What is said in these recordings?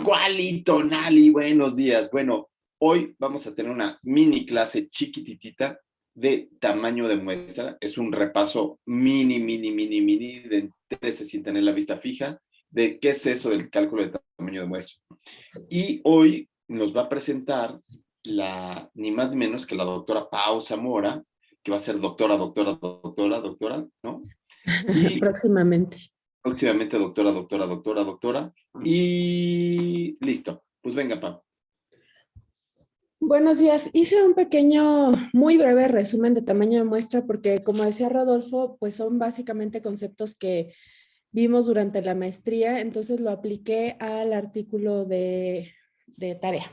Cualito, Nali, buenos días. Bueno, hoy vamos a tener una mini clase chiquititita de tamaño de muestra. Es un repaso mini de intereses sin tener la vista fija de qué es eso del cálculo de tamaño de muestra. Y hoy nos va a presentar ni más ni menos que la doctora Pau Zamora, que va a ser doctora, ¿no? Y Próximamente. próximamente doctora. Y listo. Pues venga, Pau. Buenos días. Hice un pequeño, muy breve resumen de tamaño de muestra porque, como decía Rodolfo, pues son básicamente conceptos que vimos durante la maestría, entonces lo apliqué al artículo de tarea.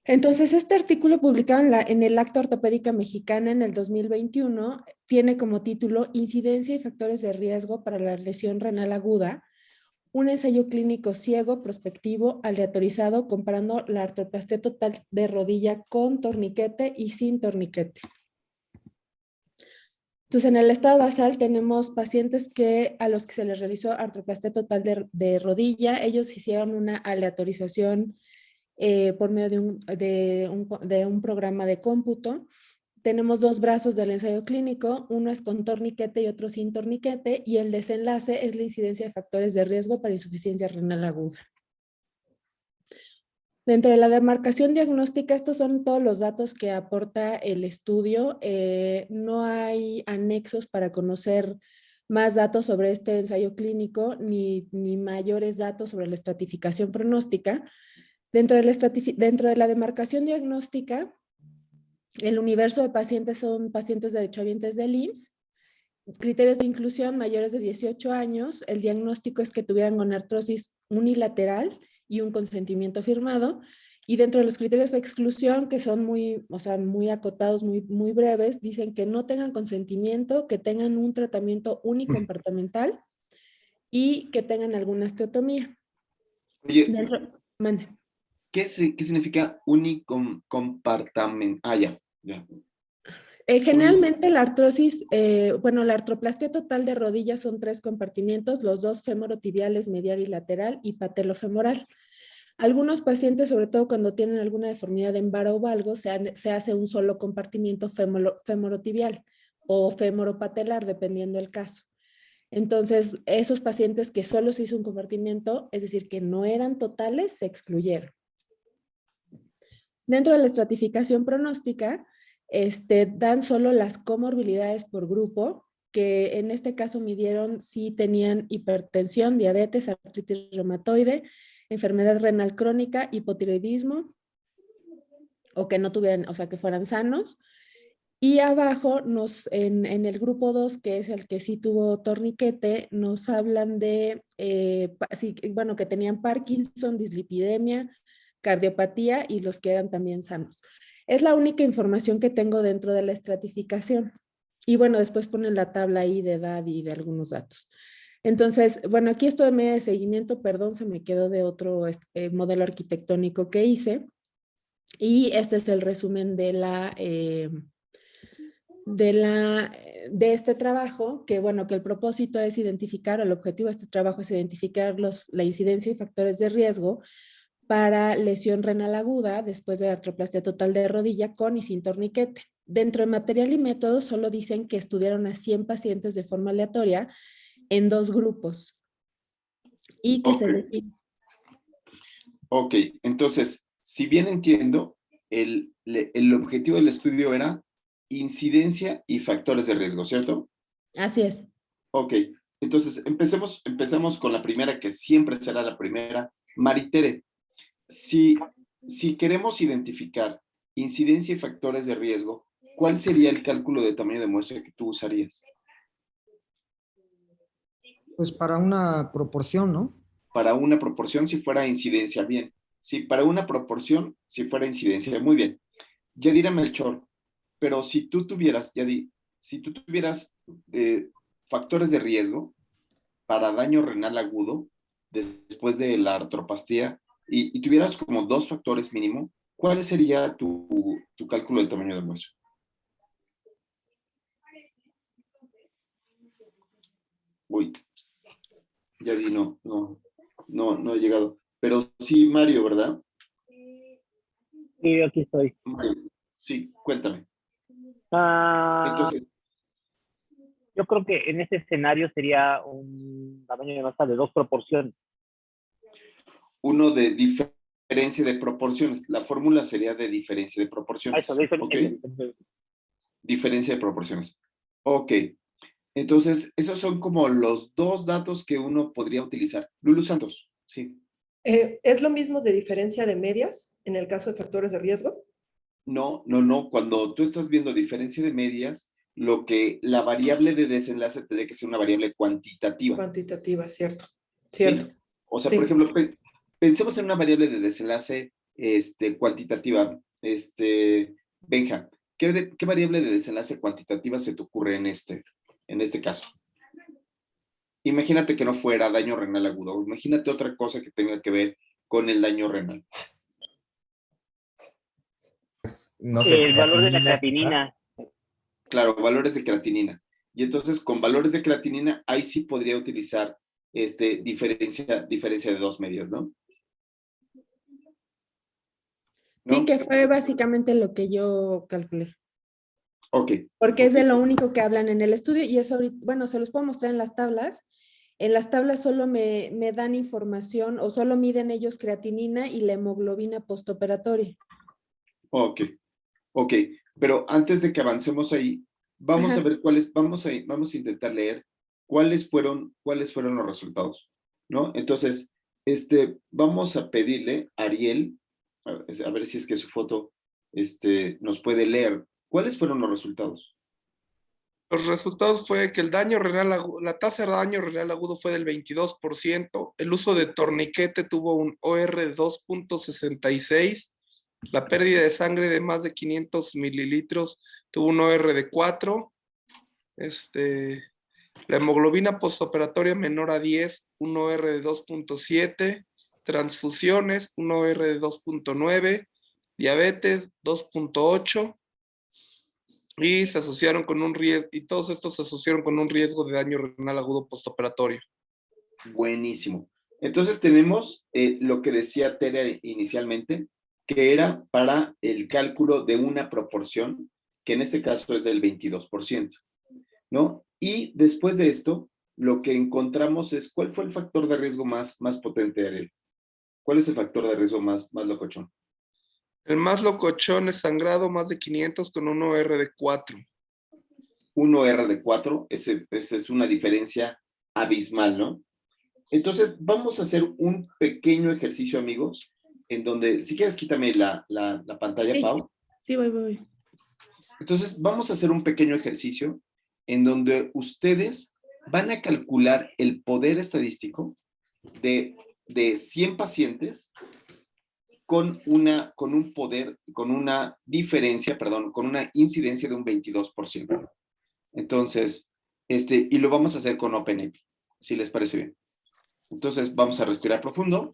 Entonces, este artículo publicado en el Acta Ortopédica Mexicana en el 2021 tiene como título Incidencia y factores de riesgo para la lesión renal aguda, un ensayo clínico ciego, prospectivo, aleatorizado, comparando la artroplastia total de rodilla con torniquete y sin torniquete. Entonces, en el estado basal tenemos pacientes a los que se les realizó artroplastia total de rodilla. Ellos hicieron una aleatorización por medio de un programa de cómputo. Tenemos dos brazos del ensayo clínico, uno es con torniquete y otro sin torniquete, y el desenlace es la incidencia de factores de riesgo para insuficiencia renal aguda. Dentro de la demarcación diagnóstica, estos son todos los datos que aporta el estudio. No hay anexos para conocer más datos sobre este ensayo clínico, ni mayores datos sobre la estratificación pronóstica. Dentro de la demarcación diagnóstica, el universo de pacientes son pacientes derechohabientes del IMSS. Criterios de inclusión mayores de 18 años. El diagnóstico es que tuvieran gonartrosis unilateral y un consentimiento firmado. Y dentro de los criterios de exclusión, que son muy acotados, muy breves, dicen que no tengan consentimiento, que tengan un tratamiento unicompartamental y que tengan alguna osteotomía. Oye, Mande. ¿qué significa unicompartamental? Ya. Generalmente la artrosis, la artroplastia total de rodillas son 3 compartimientos, los dos femorotibiales, medial y lateral, y patelofemoral. Algunos pacientes, sobre todo cuando tienen alguna deformidad en vara o valgo, se hace un solo compartimiento femorotibial o femoropatelar, dependiendo del caso. Entonces, esos pacientes que solo se hizo un compartimiento, es decir, que no eran totales, se excluyeron. Dentro de la estratificación pronóstica, dan solo las comorbilidades por grupo, que en este caso midieron si tenían hipertensión, diabetes, artritis reumatoide, enfermedad renal crónica, hipotiroidismo, o que no tuvieran, o sea, que fueran sanos. Y abajo, en el grupo 2, que es el que sí tuvo torniquete, nos hablan de, que tenían Parkinson, dislipidemia, cardiopatía y los que eran también sanos. Es la única información que tengo dentro de la estratificación. Y bueno, después ponen la tabla ahí de edad y de algunos datos. Entonces, bueno, aquí esto de media de seguimiento, perdón, se me quedó de otro modelo arquitectónico que hice. Y este es el resumen de este trabajo, que bueno, que el propósito es identificar, el objetivo de este trabajo es identificar la incidencia y factores de riesgo para lesión renal aguda después de artroplastia total de rodilla con y sin torniquete. Dentro de material y método solo dicen que estudiaron a 100 pacientes de forma aleatoria en 2 grupos y que se define. Ok, entonces, si bien entiendo, el objetivo del estudio era incidencia y factores de riesgo, ¿cierto? Así es. Ok, entonces empecemos con la primera, que siempre será la primera. Maritere, si queremos identificar incidencia y factores de riesgo, ¿cuál sería el cálculo de tamaño de muestra que tú usarías? Pues para una proporción, ¿no? Para una proporción, si fuera incidencia, bien. Sí, para una proporción, si fuera incidencia, muy bien. Yadira Melchor, pero si tú tuvieras, Yadi, si tú tuvieras factores de riesgo para daño renal agudo después de la artropastía y tuvieras como 2 factores mínimo, ¿cuál sería tu cálculo de tamaño de muestra? Uy. Ya vi, no he llegado. Pero sí, Mario, ¿verdad? Sí, aquí estoy. Mario, sí, cuéntame. Ah, Entonces, yo creo que en este escenario sería un tamaño de masa de 2 proporciones. uno de diferencia de proporciones. La fórmula sería de diferencia de Eso, proporciones. ¿Ok? eso. Diferencia de proporciones. Ok. Entonces, esos son como los dos datos que uno podría utilizar. Lulu Santos, sí. ¿Es lo mismo de diferencia de medias en el caso de factores de riesgo? No. Cuando tú estás viendo diferencia de medias, la variable de desenlace tendría que ser una variable cuantitativa. Cuantitativa, cierto. ¿Sí? Cierto. O sea, Sí. por ejemplo, pensemos en una variable de desenlace cuantitativa. Benja, ¿qué variable de desenlace cuantitativa se te ocurre en este caso? Imagínate que no fuera daño renal agudo. Imagínate otra cosa que tenga que ver con el daño renal. No sé, El valor de la creatinina, creatinina. Claro, valores de creatinina. Y entonces, con valores de creatinina, ahí sí podría utilizar diferencia de dos medias, ¿no? Sí, ¿No? que fue básicamente lo que yo calculé. Ok. Porque es de Ok. lo único que hablan en el estudio y eso ahorita, bueno, se los puedo mostrar en las tablas. En las tablas solo me dan información o solo miden ellos creatinina y la hemoglobina postoperatoria. Ok. Ok. Pero antes de que avancemos ahí, vamos a Ajá. ver vamos a intentar leer cuáles fueron los resultados, ¿no? Entonces, vamos a pedirle a Ariel, a ver si es que su foto, nos puede leer. ¿Cuáles fueron los resultados? Los resultados fue que la tasa de daño renal agudo fue del 22%, el uso de torniquete tuvo un OR de 2.66, la pérdida de sangre de más de 500 mililitros tuvo un OR de 4, la hemoglobina postoperatoria menor a 10, un OR de 2.7, transfusiones, un OR de 2.9, diabetes 2.8, y se asociaron con un riesgo, y todos estos se asociaron con un riesgo de daño renal agudo postoperatorio. Buenísimo. Entonces tenemos lo que decía Tere inicialmente, que era para el cálculo de una proporción, que en este caso es del 22%, ¿no? Y después de esto, lo que encontramos es, ¿cuál fue el factor de riesgo más potente, Ariel? ¿Cuál es el factor de riesgo más locochón? El más locochón es sangrado más de 500 con un OR de 4. 1R de 4, esa es una diferencia abismal, ¿no? Entonces, vamos a hacer un pequeño ejercicio, amigos, en donde, si quieres, quítame la pantalla, Sí. Pau. Sí, voy. Entonces, vamos a hacer un pequeño ejercicio en donde ustedes van a calcular el poder estadístico de 100 pacientes con una diferencia, perdón, con una incidencia de un 22%. Entonces, y lo vamos a hacer con OpenEpi, si les parece bien. Entonces, vamos a respirar profundo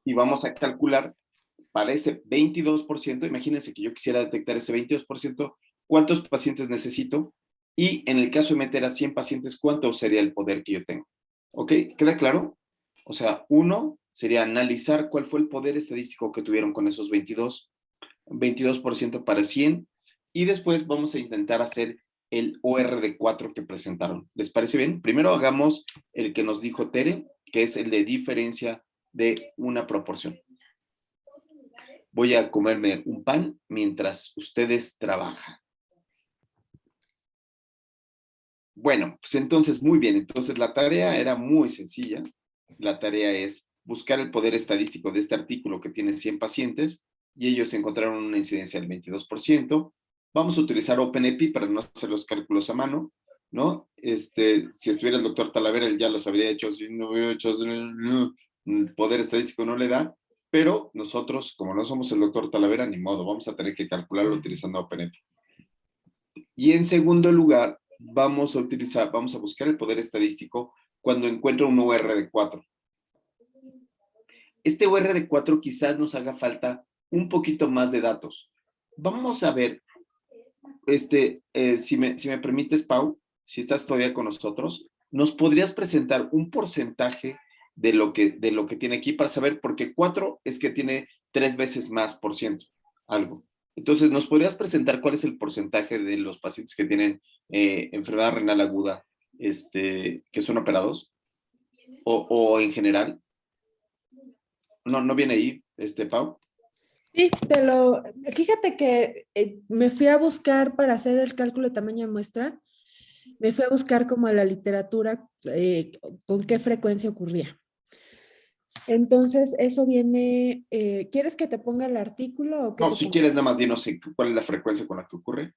y vamos a calcular para ese 22%, imagínense que yo quisiera detectar ese 22%, ¿cuántos pacientes necesito? Y en el caso de meter a 100 pacientes, ¿cuánto sería el poder que yo tengo? ¿Ok? ¿Queda claro? O sea, uno sería analizar cuál fue el poder estadístico que tuvieron con esos 22% para 100, y después vamos a intentar hacer el OR de 4 que presentaron. ¿Les parece bien? Primero hagamos el que nos dijo Tere, que es el de diferencia de una proporción. Voy a comerme un pan mientras ustedes trabajan. Bueno, pues entonces, muy bien. Entonces, la tarea era muy sencilla. La tarea es buscar el poder estadístico de este artículo que tiene 100 pacientes y ellos encontraron una incidencia del 22%. Vamos a utilizar OpenEpi para no hacer los cálculos a mano, ¿no? Si estuviera el doctor Talavera, él ya los habría hecho. Si no hubiera hecho, el poder estadístico no le da. Pero nosotros, como no somos el doctor Talavera, ni modo, vamos a tener que calcularlo utilizando OpenEpi. Y en segundo lugar, vamos a buscar el poder estadístico cuando encuentro un OR de 4. Este OR de 4 quizás nos haga falta un poquito más de datos. Vamos a ver, si me permites, Pau, si estás todavía con nosotros, ¿nos podrías presentar un porcentaje de lo que tiene aquí para saber? Porque 4 es que tiene 3 veces más por ciento, algo. Entonces, ¿nos podrías presentar cuál es el porcentaje de los pacientes que tienen enfermedad renal aguda que son operados? O en general. No viene ahí, Pau. Sí, fíjate que me fui a buscar para hacer el cálculo de tamaño de muestra, me fui a buscar como a la literatura con qué frecuencia ocurría. Entonces, eso viene, ¿quieres que te ponga el artículo o qué No, te si pongo? quieres, nada más dinos cuál es la frecuencia con la que ocurre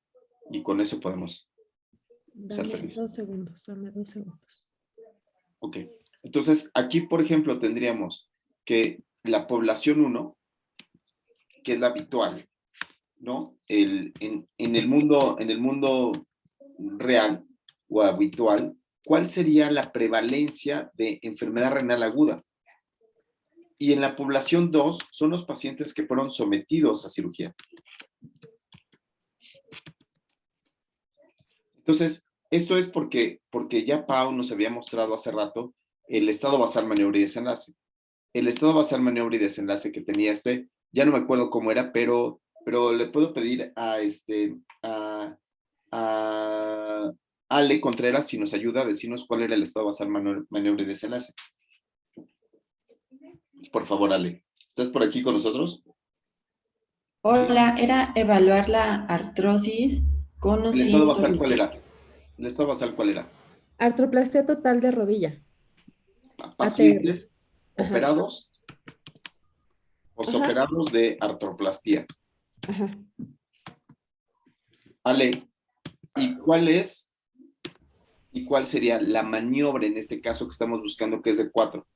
y con eso podemos ser Dame felices. 2 segundos, dame 2 segundos. Ok. Entonces, aquí, por ejemplo, tendríamos que la población 1, que es la habitual, ¿no? En el mundo real o habitual, ¿cuál sería la prevalencia de enfermedad renal aguda? Y en la población 2 son los pacientes que fueron sometidos a cirugía. Entonces, esto es porque ya Pau nos había mostrado hace rato el estado basal, maniobra y desenlace. El estado basal, maniobra y desenlace que tenía ya no me acuerdo cómo era, pero le puedo pedir a Ale Contreras si nos ayuda a decirnos cuál era el estado basal, maniobra y desenlace. Por favor, Ale. ¿Estás por aquí con nosotros? Hola, era evaluar la artrosis con o ¿El estado sin basal cuál torniquete. era? ¿El estado basal cuál era? Artroplastia total de rodilla. Pacientes Ajá. operados, postoperados de artroplastía. Ajá. Ale, ¿y cuál sería la maniobra en este caso que estamos buscando, que es de 4?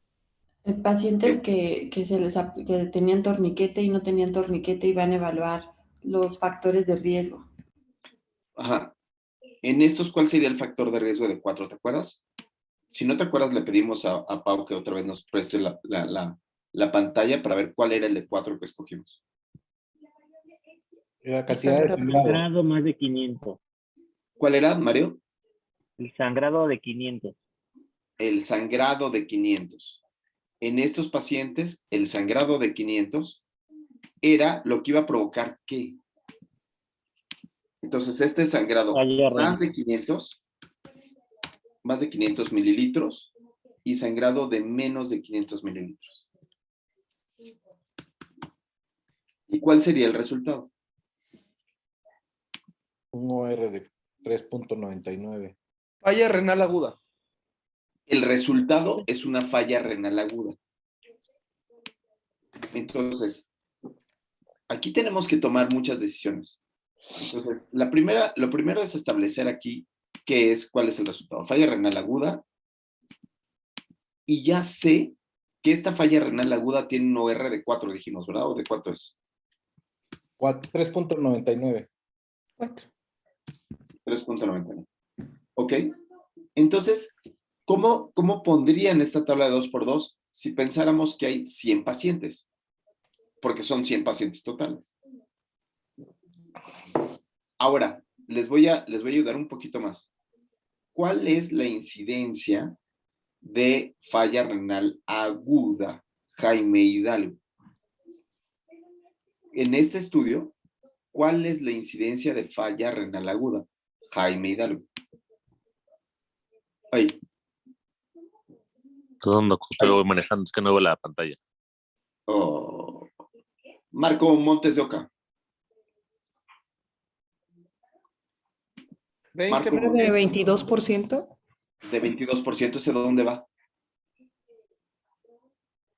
Pacientes que que tenían torniquete y no tenían torniquete y van a evaluar los factores de riesgo. Ajá. En estos, ¿cuál sería el factor de riesgo de 4? ¿Te acuerdas? Si no te acuerdas, le pedimos a Pau que otra vez nos preste la pantalla para ver cuál era el de 4 que escogimos. La cantidad de El sangrado. sangrado más de 500. ¿Cuál era, Mario? El sangrado de 500. El sangrado de 500. En estos pacientes, el sangrado de 500 era lo que iba a provocar ¿qué? Entonces, este sangrado más de 500 mililitros y sangrado de menos de 500 mililitros. ¿Y cuál sería el resultado? Un OR de 3.99. Falla renal aguda. El resultado es una falla renal aguda. Entonces, aquí tenemos que tomar muchas decisiones. Entonces, lo primero es establecer aquí cuál es el resultado. Falla renal aguda. Y ya sé que esta falla renal aguda tiene un OR de 4, dijimos, ¿verdad? ¿O de cuánto es? 3.99. 4. 3.99. ¿Ok? Entonces, ¿cómo pondrían esta tabla de 2x2 si pensáramos que hay 100 pacientes? Porque son 100 pacientes totales. Ahora, les voy a ayudar un poquito más. ¿Cuál es la incidencia de falla renal aguda, Jaime Hidalgo? En este estudio, ¿cuál es la incidencia de falla renal aguda, Jaime Hidalgo? Ahí. Todo estoy manejando, es que no veo la pantalla. Oh. Marco Montes de Oca. 20. ¿Era de 22%? De 22%, ¿ese dónde va?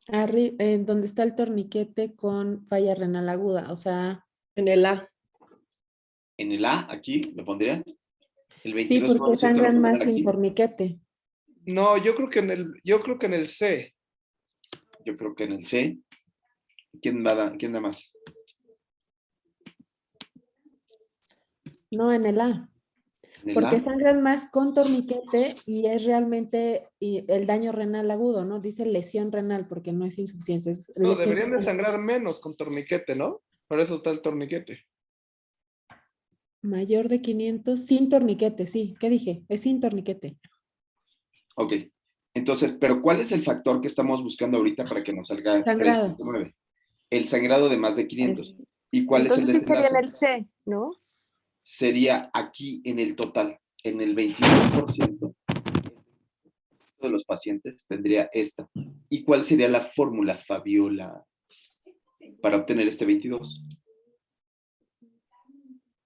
En donde está el torniquete con falla renal aguda, o sea. En el A. En el A, aquí, ¿lo pondrían? El 22%. Sí, porque sangran ¿lo más pondrían sin aquí? torniquete. No, yo creo que en el C. Yo creo que en el C. ¿Quién da más? No, en el A. ¿En el Porque A? sangran más con torniquete y es realmente el daño renal agudo, ¿no? Dice lesión renal porque no es insuficiencia. Es No, lesión deberían de renal. sangrar menos con torniquete, ¿no? Por eso está el torniquete. Mayor de 500, sin torniquete, sí. ¿Qué dije? Es sin torniquete. Ok. Entonces, ¿pero cuál es el factor que estamos buscando ahorita para que nos salga Sangrado. 3.9? El sangrado de más de 500. ¿Y cuál es el Entonces sí sería en desenlace? el C, ¿no? Sería aquí en el total, en el 22% de los pacientes tendría esta. ¿Y cuál sería la fórmula, Fabiola, para obtener este 22?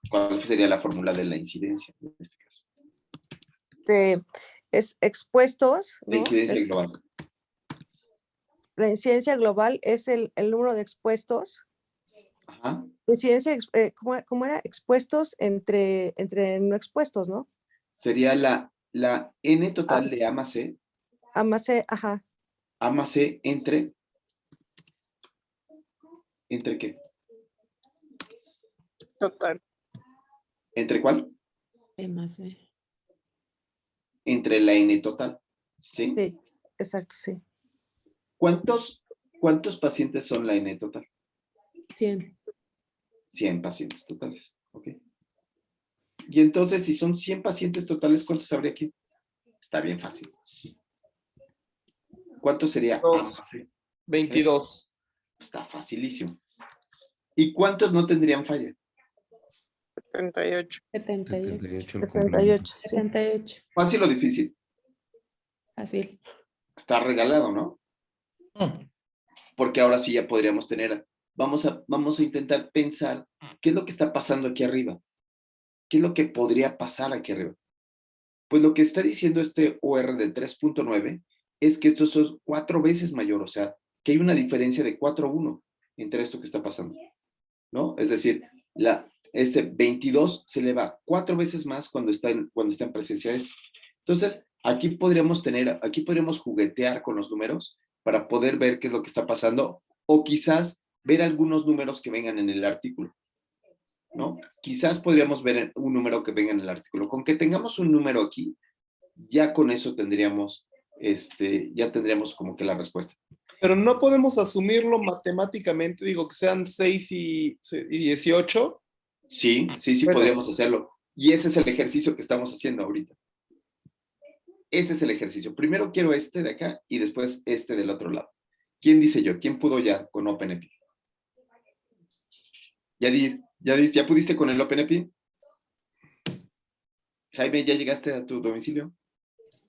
¿Cuál sería la fórmula de la incidencia en este caso? Es expuestos, La ¿no? incidencia global. La incidencia global es el número de expuestos. Ajá. Incidencia, ¿cómo era? Expuestos entre no expuestos, ¿no? Sería la N total de A más C. A más C, ajá. A más C entre qué? Total. ¿Entre cuál? E más B. Entre la N total. ¿Sí? Sí, exacto, sí. ¿Cuántos pacientes son la N total? 100. 100 pacientes totales. Ok. Y entonces, si son 100 pacientes totales, ¿cuántos habría aquí? Está bien fácil. ¿Cuánto sería A más C? 22. Está facilísimo. ¿Y cuántos no tendrían falla? 78. 78. 78, sí. 78. ¿Fácil o difícil? Fácil. Está regalado, ¿no? Porque ahora sí ya podríamos tener, vamos a intentar pensar qué es lo que está pasando aquí arriba. ¿Qué es lo que podría pasar aquí arriba? Pues lo que está diciendo este OR de 3.9 es que esto es 4 veces mayor, o sea, que hay una diferencia de 4:1 entre esto que está pasando, ¿no? Es decir, este 22 se eleva 4 veces más cuando está en presencia de esto. Entonces, aquí podríamos juguetear con los números para poder ver qué es lo que está pasando o quizás ver algunos números que vengan en el artículo, ¿no? Quizás podríamos ver un número que venga en el artículo. Con que tengamos un número aquí, ya con eso tendríamos como que la respuesta. Pero no podemos asumirlo matemáticamente, digo, que sean 6 y 18. Sí, Bueno. podríamos hacerlo. Y ese es el ejercicio que estamos haciendo ahorita. Ese es el ejercicio. Primero quiero este de acá y después este del otro lado. ¿Quién dice yo? ¿Quién pudo ya con OpenEpi? ¿Ya pudiste con el OpenEpi? Jaime, ¿ya llegaste a tu domicilio?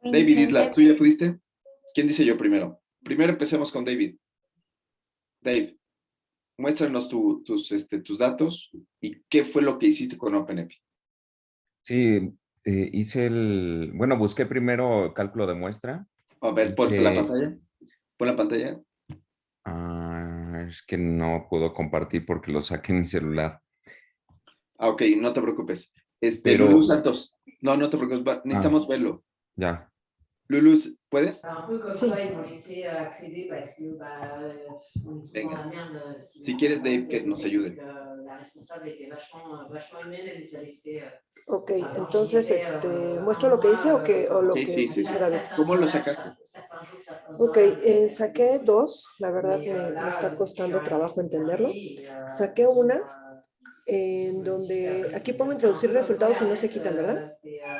David Islas, ¿tú ya pudiste? ¿Quién dice yo primero? Primero empecemos con David. Dave, muéstranos tus datos y qué fue lo que hiciste con OpenEpi. Sí, busqué primero cálculo de muestra. A ver, pon la pantalla. Pon la pantalla. Es que no puedo compartir porque lo saqué en mi celular. Ok, no te preocupes. Pero- Lulú Santos. No te preocupes, necesitamos verlo. Ya. Lulú, ¿puedes? Venga. Si quieres, Dave, que nos ayude. Ok, entonces, ¿muestro lo que hice o lo Sí, que sí. dice David? ¿Cómo lo sacaste? Ok, saqué 2, la verdad me está costando trabajo entenderlo. Saqué una en donde, aquí pongo introducir resultados y no se quitan, ¿verdad?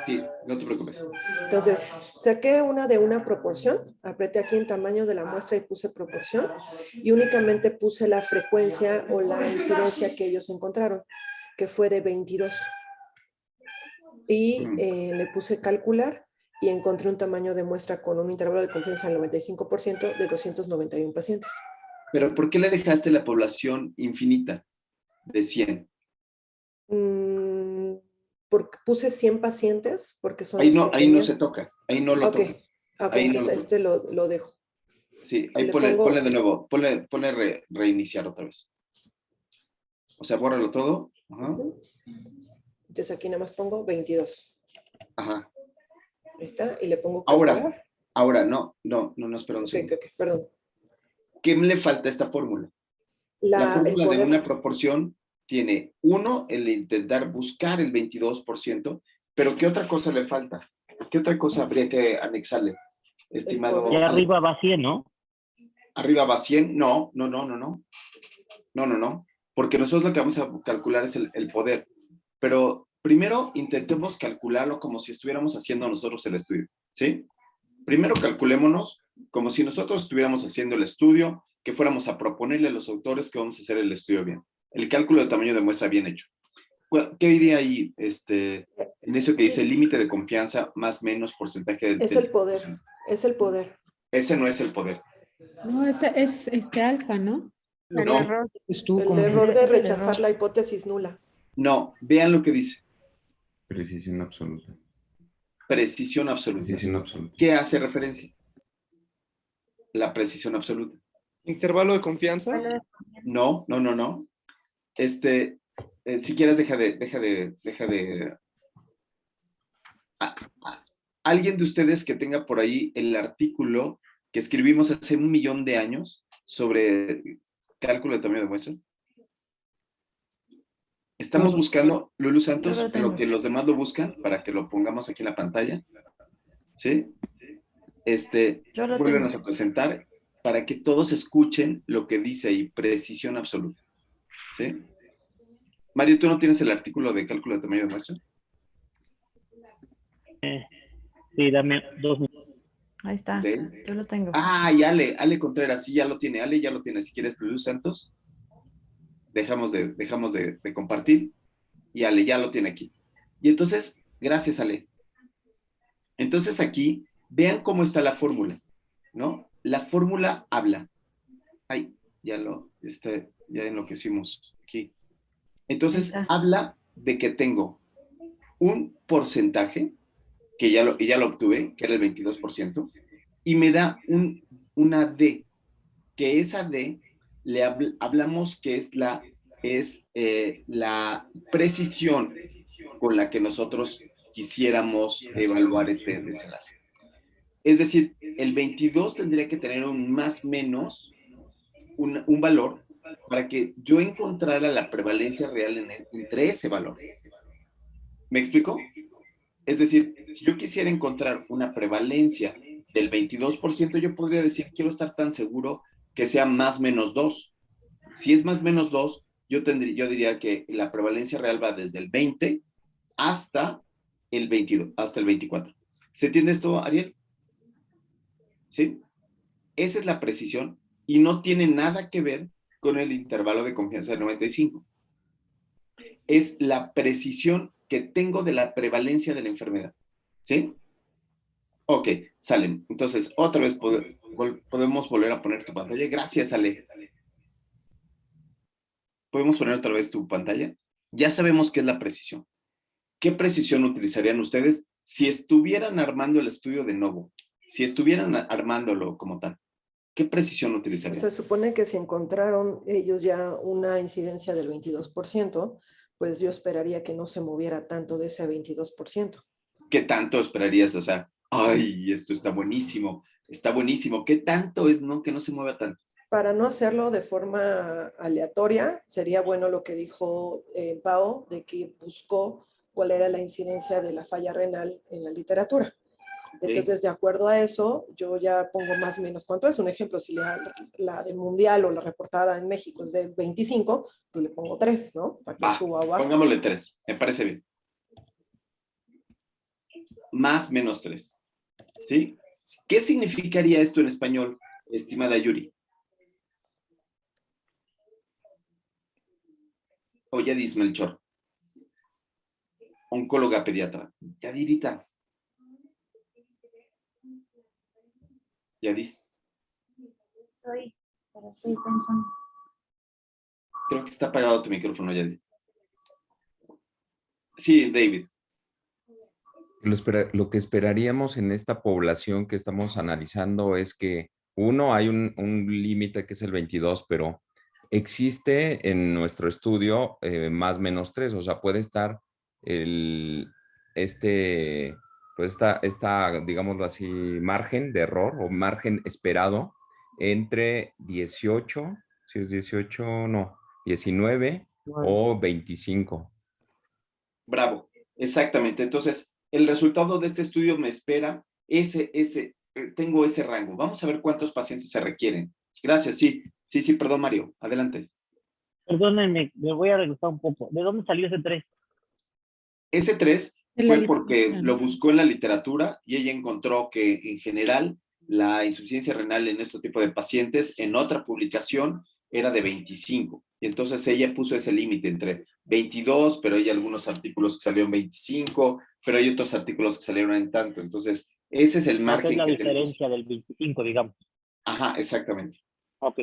Sí, no te preocupes. Entonces, saqué una de una proporción, apreté aquí en tamaño de la muestra y puse proporción y únicamente puse la frecuencia o la incidencia que ellos encontraron, que fue de 22. Y le puse calcular y encontré un tamaño de muestra con un intervalo de confianza del 95% de 291 pacientes. Pero ¿por qué le dejaste la población infinita de 100? Porque puse 100 pacientes, porque son Ahí los no, que ahí no tenían. se toca, ahí no lo toca. Ok, Ahí no entonces lo lo dejo. Sí, ahí Le ponle pongo- de nuevo, ponle reiniciar otra vez. O sea, bórralo todo. Ajá. Entonces aquí nada más pongo 22. Ajá. Ahí está, y le pongo calcular. Ahora, no, espera un Ok, segundo. perdón. ¿Qué le falta a esta fórmula? La fórmula de una proporción tiene, uno, el intentar buscar el 22%, pero ¿qué otra cosa le falta? ¿Qué otra cosa habría que anexarle, estimado? Y arriba va 100, ¿no? ¿Arriba va 100? No. Porque nosotros lo que vamos a calcular es el poder. Pero primero intentemos calcularlo como si estuviéramos haciendo nosotros el estudio, ¿sí? Primero calculémonos como si nosotros estuviéramos haciendo el estudio, que fuéramos a proponerle a los autores que vamos a hacer el estudio bien. El cálculo de tamaño de muestra bien hecho. ¿Qué diría ahí en eso que dice límite de confianza más menos porcentaje del... Es el poder, es el poder. Ese no es el poder. No, es alfa, ¿no? El No. error, Es tú El como... error de es el rechazar error. la hipótesis nula. No, vean lo que dice. Precisión absoluta. Precisión absoluta. Precisión absoluta. ¿Qué hace referencia? La precisión absoluta. Intervalo de confianza. No. Si quieres, deja de... Alguien de ustedes que tenga por ahí el artículo que escribimos hace 1.000.000 de años sobre cálculo de tamaño de muestra. Estamos buscando, Lulu Santos, Yo lo tengo. lo que los demás lo buscan para que lo pongamos aquí en la pantalla. ¿Sí? Yo lo Vuélvenos tengo. a presentar para que todos escuchen lo que dice ahí, precisión absoluta. ¿Sí? Mario, ¿tú no tienes el artículo de cálculo de tamaño de muestra? Sí, dame 2 minutos. Ahí está. Ok. Yo lo tengo. Ah, y Ale Contreras, sí, ya lo tiene. Ale ya lo tiene. Si quieres, Lulu Santos, dejamos de compartir. Y Ale ya lo tiene aquí. Y entonces, gracias, Ale. Entonces aquí, vean cómo está la fórmula, ¿no? La fórmula habla. Ay, ya enloquecimos aquí. Entonces, habla de que tengo un porcentaje, que ya lo obtuve, que era el 22%, y me da una D, que esa D hablamos que es la precisión con la que nosotros quisiéramos evaluar este desenlace. Es decir, el 22 tendría que tener un más menos, un valor, para que yo encontrara la prevalencia real entre ese valor. ¿Me explico? Es decir, si yo quisiera encontrar una prevalencia del 22%, yo podría decir, quiero estar tan seguro que sea más menos 2. Si es más menos 2, yo diría que la prevalencia real va desde el 20 hasta el 22, hasta el 24. ¿Se entiende esto, Ariel? ¿Sí? Esa es la precisión y no tiene nada que ver con el intervalo de confianza del 95. Es la precisión que tengo de la prevalencia de la enfermedad. ¿Sí? Ok, salen. Entonces, otra vez podemos volver a poner tu pantalla. Gracias, Ale. ¿Podemos poner otra vez tu pantalla? Ya sabemos qué es la precisión. ¿Qué precisión utilizarían ustedes si estuvieran armando el estudio de nuevo? Si estuvieran armándolo como tal, ¿qué precisión utilizarían? Se supone que si encontraron ellos ya una incidencia del 22%, pues yo esperaría que no se moviera tanto de ese 22%. ¿Qué tanto esperarías? O sea, ay, esto está buenísimo, está buenísimo. ¿Qué tanto es que no se mueva tanto? Para no hacerlo de forma aleatoria, sería bueno lo que dijo Pao, de que buscó cuál era la incidencia de la falla renal en la literatura. Entonces, de acuerdo a eso, yo ya pongo más o menos cuánto es. Un ejemplo, si la del mundial o la reportada en México es de 25, pues le pongo 3, ¿no? Para que suba abajo. Pongámosle 3, me parece bien. Más menos 3. ¿Sí? ¿Qué significaría esto en español, estimada Yuri? O Yadis Melchor. Oncóloga pediatra. Yadirita. Yadis. Estoy pensando. Creo que está apagado tu micrófono, Yadis. Sí, David. Lo que esperaríamos en esta población que estamos analizando es que, uno, hay un límite que es el 22, pero existe en nuestro estudio más menos 3, o sea, puede estar esta, digámoslo así, margen de error o margen esperado entre 18, si es 18, no, 19 o 25. Bravo, exactamente. Entonces, el resultado de este estudio me espera tengo ese rango. Vamos a ver cuántos pacientes se requieren. Gracias, sí, perdón, Mario, adelante. Perdónenme, me voy a regresar un poco. ¿De dónde salió ese 3? Ese 3 fue porque lo buscó en la literatura y ella encontró que en general la insuficiencia renal en este tipo de pacientes en otra publicación era de 25. Y entonces ella puso ese límite entre 22, pero hay algunos artículos que salieron 25, pero hay otros artículos que salieron en tanto. Entonces, ese es el No, que margen es la que tenemos. diferencia del 25, digamos. Ajá, exactamente. Ok.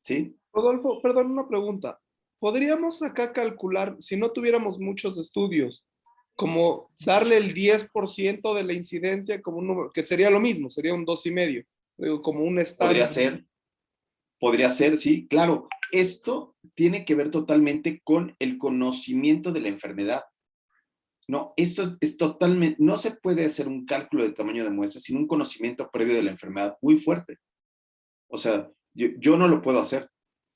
¿Sí? Rodolfo, perdón, una pregunta. ¿Podríamos acá calcular, si no tuviéramos muchos estudios, como darle el 10% de la incidencia como un número, que sería lo mismo, sería un 2,5, digo, como un estándar? Podría ser, sí, claro. Esto tiene que ver totalmente con el conocimiento de la enfermedad. No, esto es totalmente, no se puede hacer un cálculo de tamaño de muestra sin un conocimiento previo de la enfermedad muy fuerte. O sea, yo no lo puedo hacer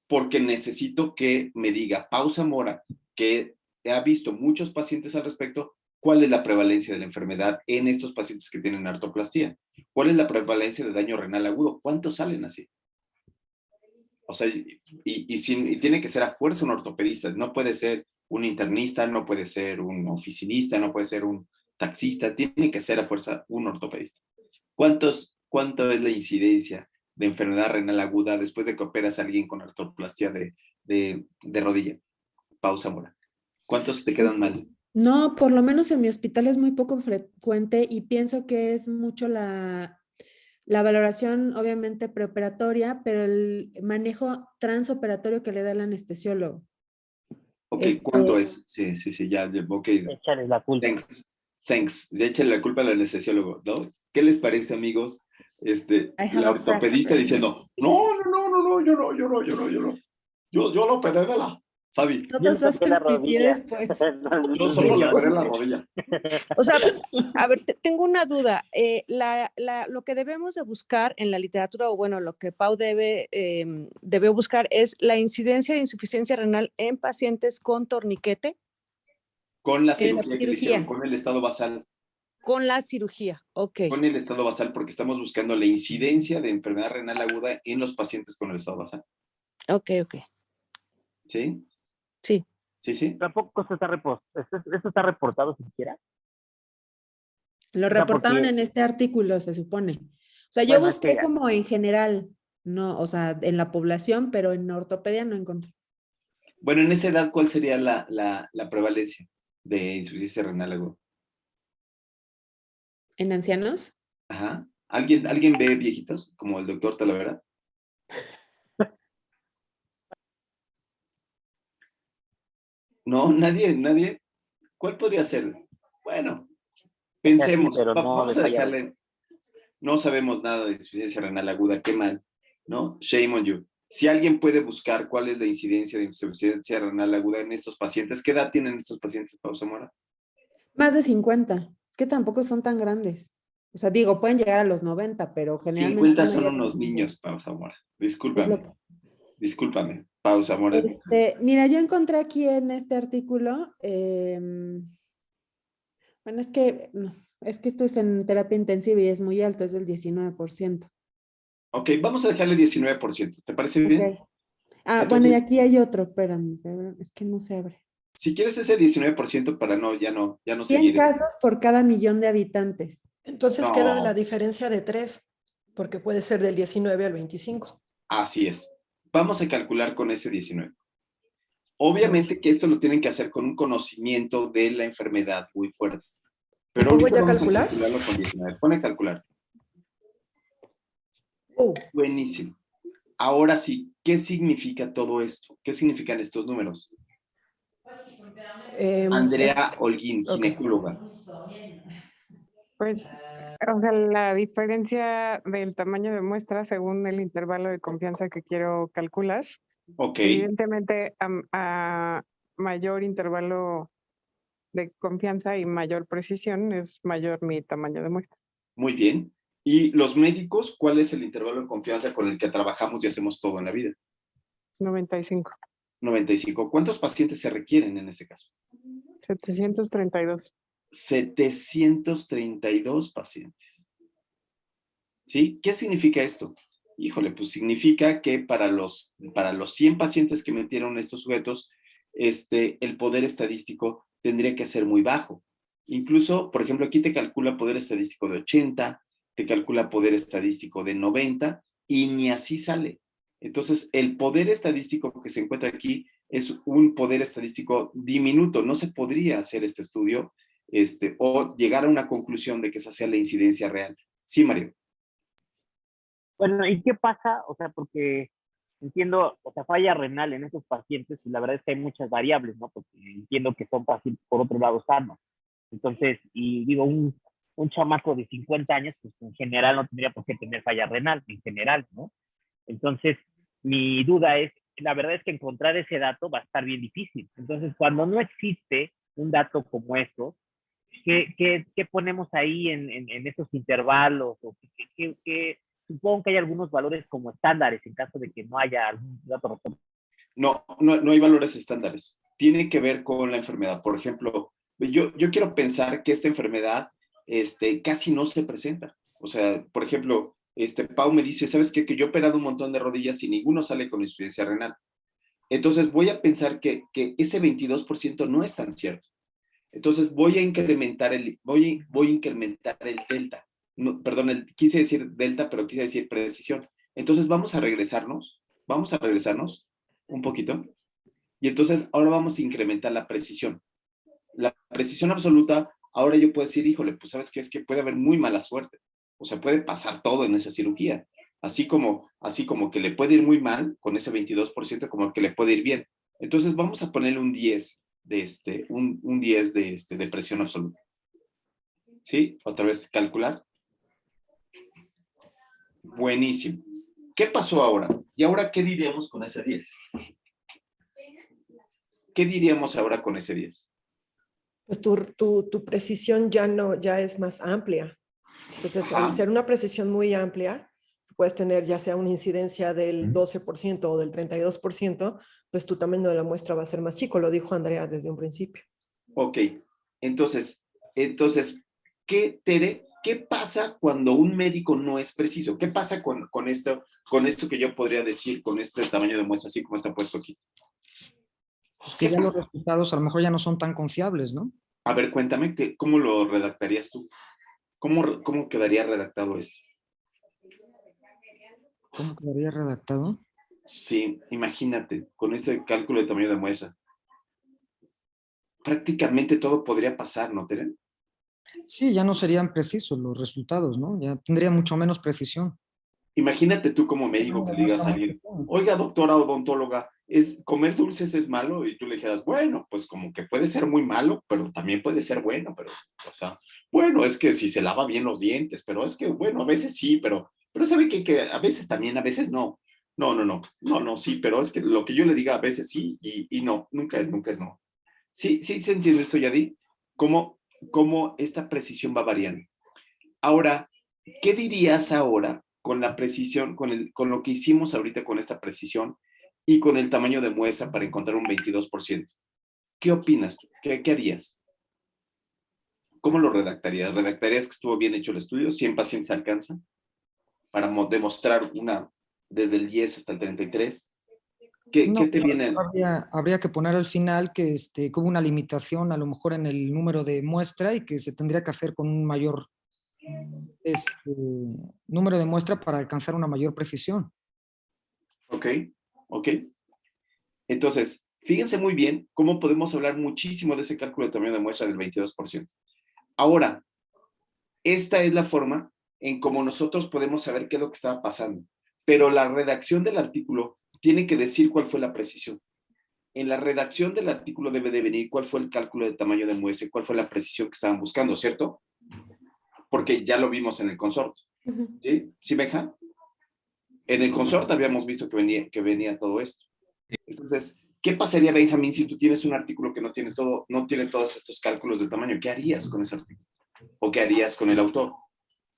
porque necesito que me diga Pau Zamora, que ha visto muchos pacientes al respecto, cuál es la prevalencia de la enfermedad en estos pacientes que tienen artroplastía. ¿Cuál es la prevalencia de daño renal agudo? ¿Cuántos salen así? O sea, y tiene que ser a fuerza un ortopedista, no puede ser un internista, no puede ser un oficinista, no puede ser un taxista, tiene que ser a fuerza un ortopedista. ¿Cuánto es la incidencia de enfermedad renal aguda después de que operas a alguien con artroplastía de rodilla? Pau Zamora. ¿Cuántos te quedan mal? No, por lo menos en mi hospital es muy poco frecuente y pienso que es mucho la valoración, obviamente, preoperatoria, pero el manejo transoperatorio que le da el anestesiólogo. Ok, ¿cuánto es? Sí, ya, ok. Échale la culpa. Thanks. Échale la culpa al anestesiólogo, ¿no? ¿Qué les parece, amigos? La ortopedista diciendo, no, yo no. Yo lo operé de la... Fabi. Todos hacen pipí después. Yo solo le operé la rodilla. O sea, a ver, tengo una duda. Lo que debemos de buscar en la literatura, o bueno, lo que Pau debe buscar es la incidencia de insuficiencia renal en pacientes con torniquete. Con la cirugía que le hicieron, con el estado basal. Con la cirugía, ok. Con el estado basal, porque estamos buscando la incidencia de enfermedad renal aguda en los pacientes con el estado basal. Ok. ¿Sí? Sí. Sí. Tampoco eso está reportado siquiera. Lo reportaban en este artículo, se supone. O sea, yo busqué como en general, no, o sea, en la población, pero en ortopedia no encontré. Bueno, en esa edad, ¿cuál sería la prevalencia de insuficiencia renal aguda? ¿En ancianos? Ajá. ¿Alguien ve viejitos, como el doctor Talavera? No, nadie. ¿Cuál podría ser? Bueno, pensemos. Vamos a dejarle. No sabemos nada de insuficiencia renal aguda, qué mal, ¿no? Shame on you. Si alguien puede buscar cuál es la incidencia de insuficiencia renal aguda en estos pacientes, ¿qué edad tienen estos pacientes, Pau Zamora? Más de 50. Es que tampoco son tan grandes. O sea, digo, pueden llegar a los 90, pero generalmente... 50 son unos niños, Pau Zamora. Discúlpame, Pau Zamora. Mira, yo encontré aquí en este artículo, bueno, es que esto es en terapia intensiva y es muy alto, es del 19%. Ok, vamos a dejarle 19%. ¿Te parece bien? Okay. Entonces, bueno, y aquí hay otro, espérame, es que no se abre. Si quieres ese 19% para ya no 100 seguir. casos por cada 1,000,000 de habitantes. Entonces queda la diferencia de 3, porque puede ser del 19 al 25. Así es. Vamos a calcular con ese 19. Obviamente que esto lo tienen que hacer con un conocimiento de la enfermedad muy fuerte. Pero ¿Puedo ya vamos calcular? a calcularlo con 19. Pone a calcular. Buenísimo. Ahora sí, ¿qué significa todo esto? ¿Qué significan estos números? Andrea Holguín, ginecóloga. Pues, o sea, la diferencia del tamaño de muestra según el intervalo de confianza que quiero calcular. Ok. Evidentemente, a mayor intervalo de confianza y mayor precisión es mayor mi tamaño de muestra. Muy bien. ¿Y los médicos, cuál es el intervalo de confianza con el que trabajamos y hacemos todo en la vida? 95. 95. ¿Cuántos pacientes se requieren en este caso? 732. 732 pacientes. ¿Sí? ¿Qué significa esto? Híjole, pues significa que para los 100 pacientes que metieron estos sujetos, el poder estadístico tendría que ser muy bajo. Incluso, por ejemplo, aquí te calcula poder estadístico de 80, te calcula poder estadístico de 90 y ni así sale. Entonces, el poder estadístico que se encuentra aquí es un poder estadístico diminuto. No se podría hacer este estudio o llegar a una conclusión de que esa sea la incidencia real. Sí, Mario. Bueno, ¿y qué pasa? O sea, porque entiendo, o sea, falla renal en estos pacientes, y la verdad es que hay muchas variables, ¿no? Porque entiendo que son pacientes, por otro lado, sanos. Entonces, y digo, un chamaco de 50 años, pues en general no tendría por qué tener falla renal, en general, ¿no? Entonces, mi duda es, la verdad es que encontrar ese dato va a estar bien difícil. Entonces, cuando no existe un dato como esto, ¿qué ponemos ahí en esos intervalos? O supongo que hay algunos valores como estándares en caso de que no haya algún dato. No hay valores estándares. Tiene que ver con la enfermedad. Por ejemplo, yo quiero pensar que esta enfermedad casi no se presenta. O sea, por ejemplo, Pau me dice, ¿sabes qué? Que yo he operado un montón de rodillas y ninguno sale con insuficiencia renal. Entonces voy a pensar que ese 22% no es tan cierto. Entonces voy a incrementar el delta. No, perdón, quise decir delta, pero quise decir precisión. Entonces vamos a regresarnos un poquito. Y entonces ahora vamos a incrementar la precisión. La precisión absoluta, ahora yo puedo decir, híjole, pues ¿sabes qué? Es que puede haber muy mala suerte. O sea, puede pasar todo en esa cirugía. Así como que le puede ir muy mal con ese 22%, como que le puede ir bien. Entonces vamos a ponerle un 10 un 10 de presión absoluta. ¿Sí? Otra vez, calcular. Buenísimo. ¿Qué pasó ahora? ¿Y ahora qué diríamos con ese 10? ¿Qué diríamos ahora con ese 10? Pues tu precisión ya es más amplia. Entonces, al ser una precisión muy amplia, puedes tener ya sea una incidencia del 12% o del 32%, pues tu tamaño de la muestra va a ser más chico, lo dijo Andrea desde un principio. Ok, entonces, ¿qué pasa cuando un médico no es preciso? ¿Qué pasa con esto que yo podría decir, con este tamaño de muestra, así como está puesto aquí? Pues que ya los resultados a lo mejor ya no son tan confiables, ¿no? A ver, cuéntame, ¿cómo lo redactarías tú? ¿Cómo quedaría redactado esto? ¿Cómo quedaría redactado? Sí, imagínate, con este cálculo de tamaño de muestra. Prácticamente todo podría pasar, ¿no, Teren? Sí, ya no serían precisos los resultados, ¿no? Ya tendría mucho menos precisión. Imagínate tú como médico que le digas a alguien, oiga, doctora odontóloga, ¿comer dulces es malo? Y tú le dijeras, bueno, pues como que puede ser muy malo, pero también puede ser bueno, pero, o sea, bueno, es que si se lava bien los dientes, pero es que, bueno, a veces sí, pero ¿sabe qué? Que a veces también, a veces no. No, sí, pero es que lo que yo le diga a veces sí y no, nunca es no. Sí, se entiende esto, Yadi, cómo esta precisión va variando. Ahora, ¿qué dirías ahora con la precisión, con lo que hicimos ahorita con esta precisión y con el tamaño de muestra para encontrar un 22%? ¿Qué opinas tú? ¿Qué harías? ¿Cómo lo redactarías? ¿Redactarías que estuvo bien hecho el estudio? ¿100 pacientes alcanza? Para demostrar desde el 10 hasta el 33. ¿Qué te viene? Habría que poner al final que hubo una limitación a lo mejor en el número de muestra y que se tendría que hacer con un mayor número de muestra para alcanzar una mayor precisión. Ok. Entonces, fíjense muy bien cómo podemos hablar muchísimo de ese cálculo de tamaño de muestra del 22%. Ahora, esta es la forma en cómo nosotros podemos saber qué es lo que estaba pasando. Pero la redacción del artículo tiene que decir cuál fue la precisión. En la redacción del artículo debe de venir cuál fue el cálculo de tamaño de muestra y cuál fue la precisión que estaban buscando, ¿cierto? Porque ya lo vimos en el consorte. ¿Sí? ¿Sí, Benja? En el consorte habíamos visto que venía todo esto. Entonces, ¿qué pasaría, Benjamín, si tú tienes un artículo que no tiene todos estos cálculos de tamaño? ¿Qué harías con ese artículo? ¿O qué harías con el autor?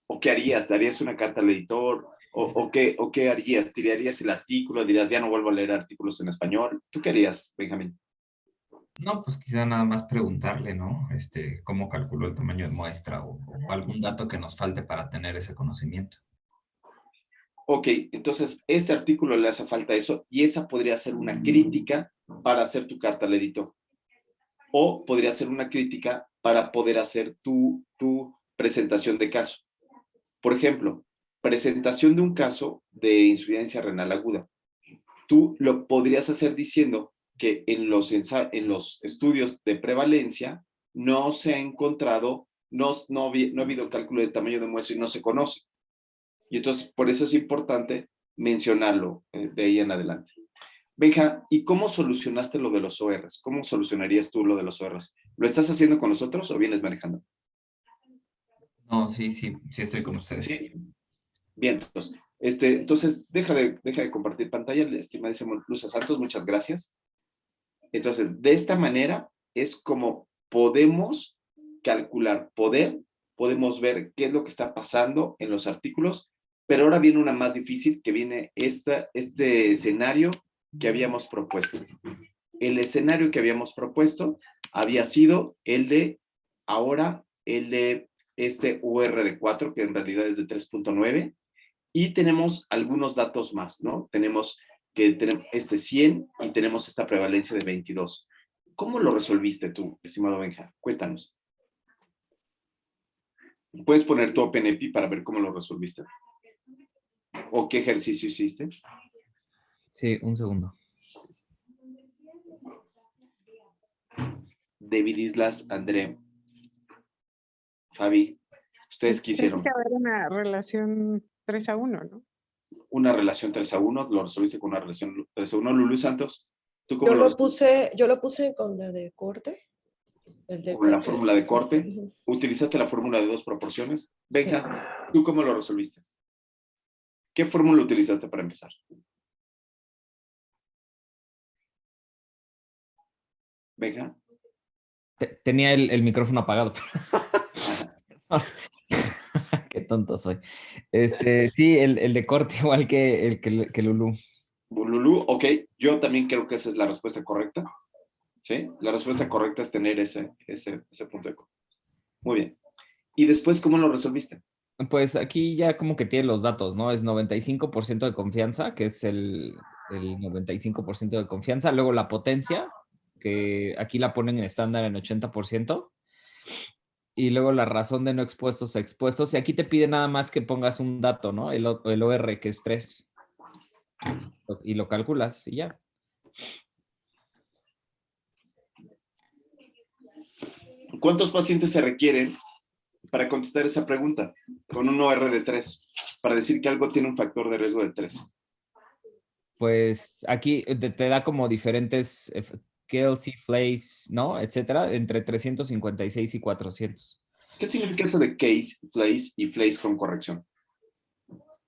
¿O qué harías? ¿Darías una carta al editor? ¿O qué harías? ¿Tirarías el artículo? ¿Dirías, ya no vuelvo a leer artículos en español? ¿Tú qué harías, Benjamín? No, pues quizá nada más preguntarle, ¿no? Cómo calculó el tamaño de muestra o algún dato que nos falte para tener ese conocimiento. Ok, entonces este artículo le hace falta eso y esa podría ser una crítica para hacer tu carta al editor. O podría ser una crítica para poder hacer tu presentación de caso. Por ejemplo, presentación de un caso de insuficiencia renal aguda. Tú lo podrías hacer diciendo que en los estudios de prevalencia no se ha encontrado, no ha habido cálculo de tamaño de muestra y no se conoce. Y entonces, por eso es importante mencionarlo de ahí en adelante. Benja, ¿y cómo solucionaste lo de los ORs? ¿Cómo solucionarías tú lo de los ORs? ¿Lo estás haciendo con nosotros o vienes manejando? No, sí estoy con ustedes. Sí. Bien, entonces deja de compartir pantalla, estimadísimo Luz Santos, muchas gracias. Entonces, de esta manera es como podemos calcular poder, podemos ver qué es lo que está pasando en los artículos, pero ahora viene una más difícil, que viene este escenario que habíamos propuesto. El escenario que habíamos propuesto había sido el de este UR de 4, que en realidad es de 3.9, y tenemos algunos datos más, ¿no? Tenemos 100 y tenemos esta prevalencia de 22. ¿Cómo lo resolviste tú, estimado Benja? Cuéntanos. ¿Puedes poner tu OpenEPI para ver cómo lo resolviste? ¿O qué ejercicio hiciste? Sí, un segundo. David Islas, André, Fabi, ustedes quisieron. Tiene que haber una relación 3-1, ¿no? Una relación 3-1, lo resolviste con una relación 3-1. Lulú Santos, ¿tú cómo lo resolviste? Yo lo puse con la de corte. Con la fórmula de corte. ¿Utilizaste la fórmula de 2 proporciones? Benja, sí. ¿Tú cómo lo resolviste? ¿Qué fórmula utilizaste para empezar? Benja. Tenía el micrófono apagado. Qué tonto soy. Sí, el de corte igual que Lulú. Lulú, ok. Yo también creo que esa es la respuesta correcta. ¿Sí? La respuesta correcta es tener ese punto de corte. Muy bien. ¿Y después cómo lo resolviste? Pues aquí ya como que tiene los datos, ¿no? Es 95% de confianza, que es el 95% de confianza. Luego la potencia, que aquí la ponen en estándar en 80%. Y luego la razón de no expuestos a expuestos. Y aquí te pide nada más que pongas un dato, ¿no? El OR, que es 3. Y lo calculas y ya. ¿Cuántos pacientes se requieren para contestar esa pregunta con un OR de 3? Para decir que algo tiene un factor de riesgo de 3. Pues aquí te da como diferentes Kelsey, Flays, ¿no? Etcétera, entre 356 y 400. ¿Qué significa eso de case, Flays y Flays con corrección?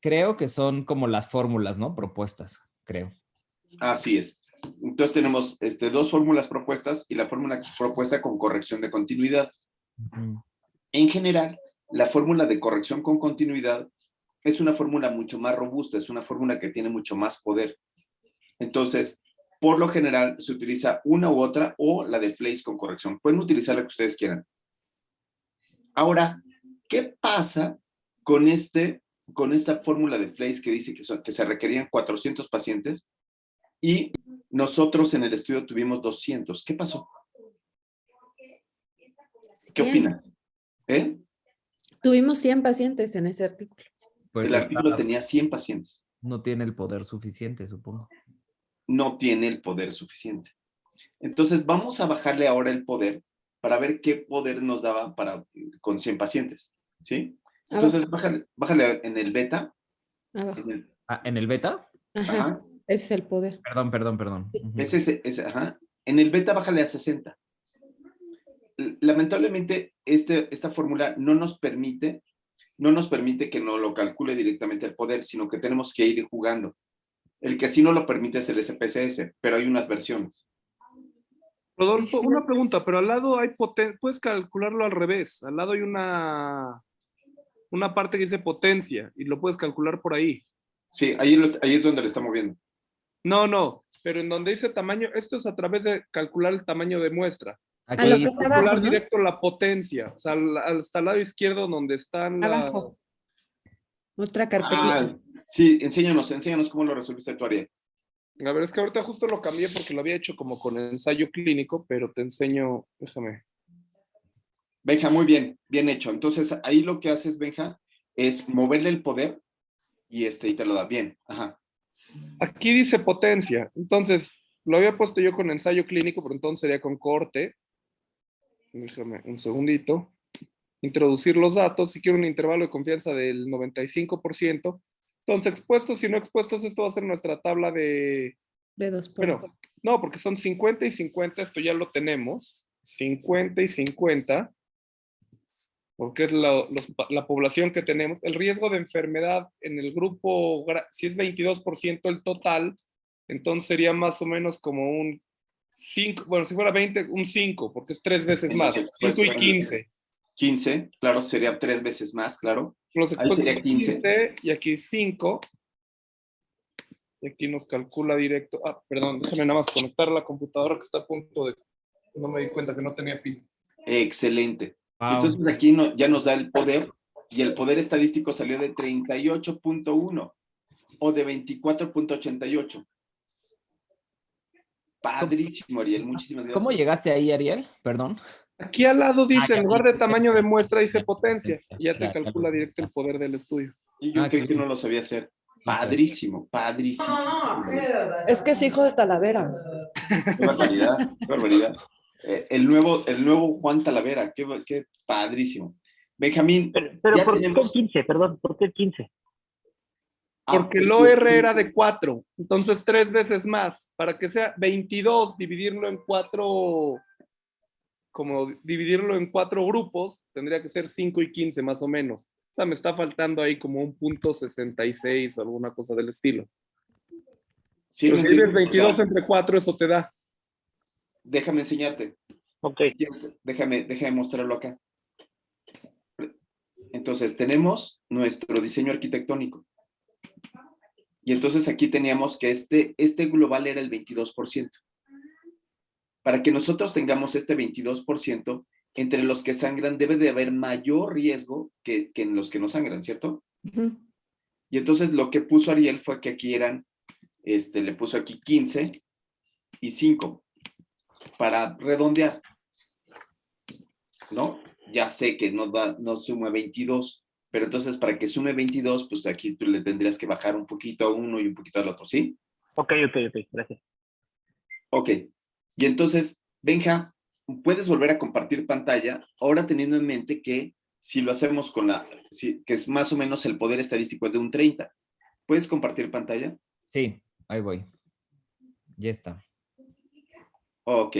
Creo que son como las fórmulas, ¿no? Propuestas, creo. Así es. Entonces tenemos 2 fórmulas propuestas y la fórmula propuesta con corrección de continuidad. En general, la fórmula de corrección con continuidad es una fórmula mucho más robusta, es una fórmula que tiene mucho más poder. Entonces, por lo general, se utiliza una u otra o la de Flays con corrección. Pueden utilizar la que ustedes quieran. Ahora, ¿qué pasa con esta fórmula de Flays que dice que se requerían 400 pacientes y nosotros en el estudio tuvimos 200? ¿Qué pasó? ¿Qué opinas? Tuvimos 100 pacientes en ese artículo. Pues el artículo tenía 100 pacientes. No tiene el poder suficiente, supongo. No tiene el poder suficiente. Entonces, vamos a bajarle ahora el poder para ver qué poder nos daba con 100 pacientes. ¿Sí? Entonces, bájale en el beta. ¿En el beta? Ajá. Ese es el poder. Perdón. Ajá. En el beta, bájale a 60. Lamentablemente, esta fórmula no nos permite que no lo calcule directamente el poder, sino que tenemos que ir jugando. El que sí no lo permite es el SPSS, pero hay unas versiones. Rodolfo, una pregunta, pero al lado hay puedes calcularlo al revés. Al lado hay una parte que dice potencia y lo puedes calcular por ahí. Sí, ahí es donde le está moviendo. No, pero en donde dice tamaño, esto es a través de calcular el tamaño de muestra. Aquí a lo que está calcular abajo, ¿no? directo la potencia, o sea, hasta el lado izquierdo donde están abajo. Otra carpetita. Sí, enséñanos cómo lo resolviste tú, Ariel. A ver, es que ahorita justo lo cambié porque lo había hecho como con ensayo clínico, pero te enseño, déjame. Benja, muy bien, bien hecho. Entonces, ahí lo que haces, Benja, es moverle el poder y te lo da bien. Ajá. Aquí dice potencia. Entonces, lo había puesto yo con ensayo clínico, pero entonces sería con corte. Déjame un segundito. Introducir los datos. Si quiero un intervalo de confianza del 95%. Entonces, expuestos y no expuestos, esto va a ser nuestra tabla de... De 2 por Bueno, no, porque son 50 y 50, esto ya lo tenemos. 50 y 50, porque es la población que tenemos. El riesgo de enfermedad en el grupo, si es 22% el total, entonces sería más o menos como un 5, bueno, si fuera 20, un 5, porque es 3 veces más, 5 y 15. 15, claro, sería 3 veces más, claro. Los Ahí sería 15. Y aquí 5. Y aquí nos calcula directo. Ah, perdón, déjame nada más conectar la computadora que está a punto de... No me di cuenta que no tenía pila. Excelente. Wow. Entonces aquí ya nos da el poder, y el poder estadístico salió de 38.1 o de 24.88. Padrísimo, Ariel, muchísimas gracias. ¿Cómo llegaste ahí, Ariel? Perdón. Aquí al lado dice, ya en lugar de tamaño de muestra, dice Ya, potencia. Y ya te ya, calcula ya. directo el poder del estudio. Y yo creí qué que no bien. lo sabía hacer. Padrísimo, padrísimo. Es que es hijo de Talavera. Qué barbaridad, qué barbaridad. El nuevo Juan Talavera, qué padrísimo. Benjamín, Pero ya ¿por tenemos... qué 15? Perdón, ¿por qué 15? Porque el OR era de 4, entonces 3 veces más. Para que sea 22, dividirlo en 4, como dividirlo en 4 grupos, tendría que ser 5 y 15 más o menos. O sea, me está faltando ahí como un punto 66 o alguna cosa del estilo. Sí, Pero lo si divides entiendo, 22 entre 4, eso te da. Déjame enseñarte. Ok. Si quieres, déjame mostrarlo acá. Entonces, tenemos nuestro diseño arquitectónico. Y entonces aquí teníamos que este global era el 22%. Para que nosotros tengamos este 22%, entre los que sangran debe de haber mayor riesgo que en los que no sangran, ¿cierto? Uh-huh. Y entonces lo que puso Ariel fue que aquí eran, le puso aquí 15 y 5 para redondear, ¿no? Ya sé que no suma 22, pero entonces para que sume 22, pues aquí tú le tendrías que bajar un poquito a uno y un poquito al otro, ¿sí? Ok, gracias. Ok, y entonces, Benja, puedes volver a compartir pantalla, ahora teniendo en mente que si lo hacemos que es más o menos el poder estadístico es de un 30. ¿Puedes compartir pantalla? Sí, ahí voy. Ya está. Ok,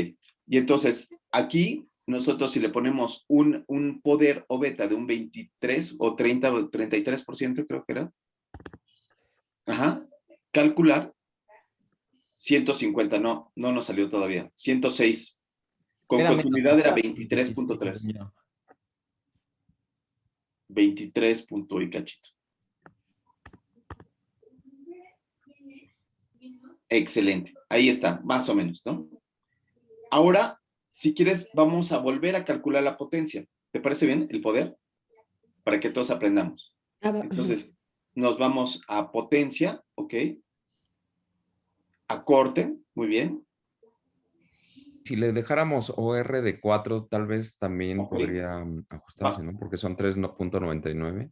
y entonces aquí nosotros si le ponemos un poder o beta de un 23 o 30 o 33%, creo que era. Ajá, calcular 150, no nos salió todavía. 106. Con Espérame, continuidad era 16, 23.3. 23 punto y cachito. Excelente. Ahí está, más o menos, ¿no? Ahora, si quieres, vamos a volver a calcular la potencia. ¿Te parece bien el poder? Para que todos aprendamos. Entonces, nos vamos a potencia, ¿ok? A corte, muy bien. Si le dejáramos OR de 4, tal vez también Ok. podría ajustarse, ¿no? Porque son 3.99.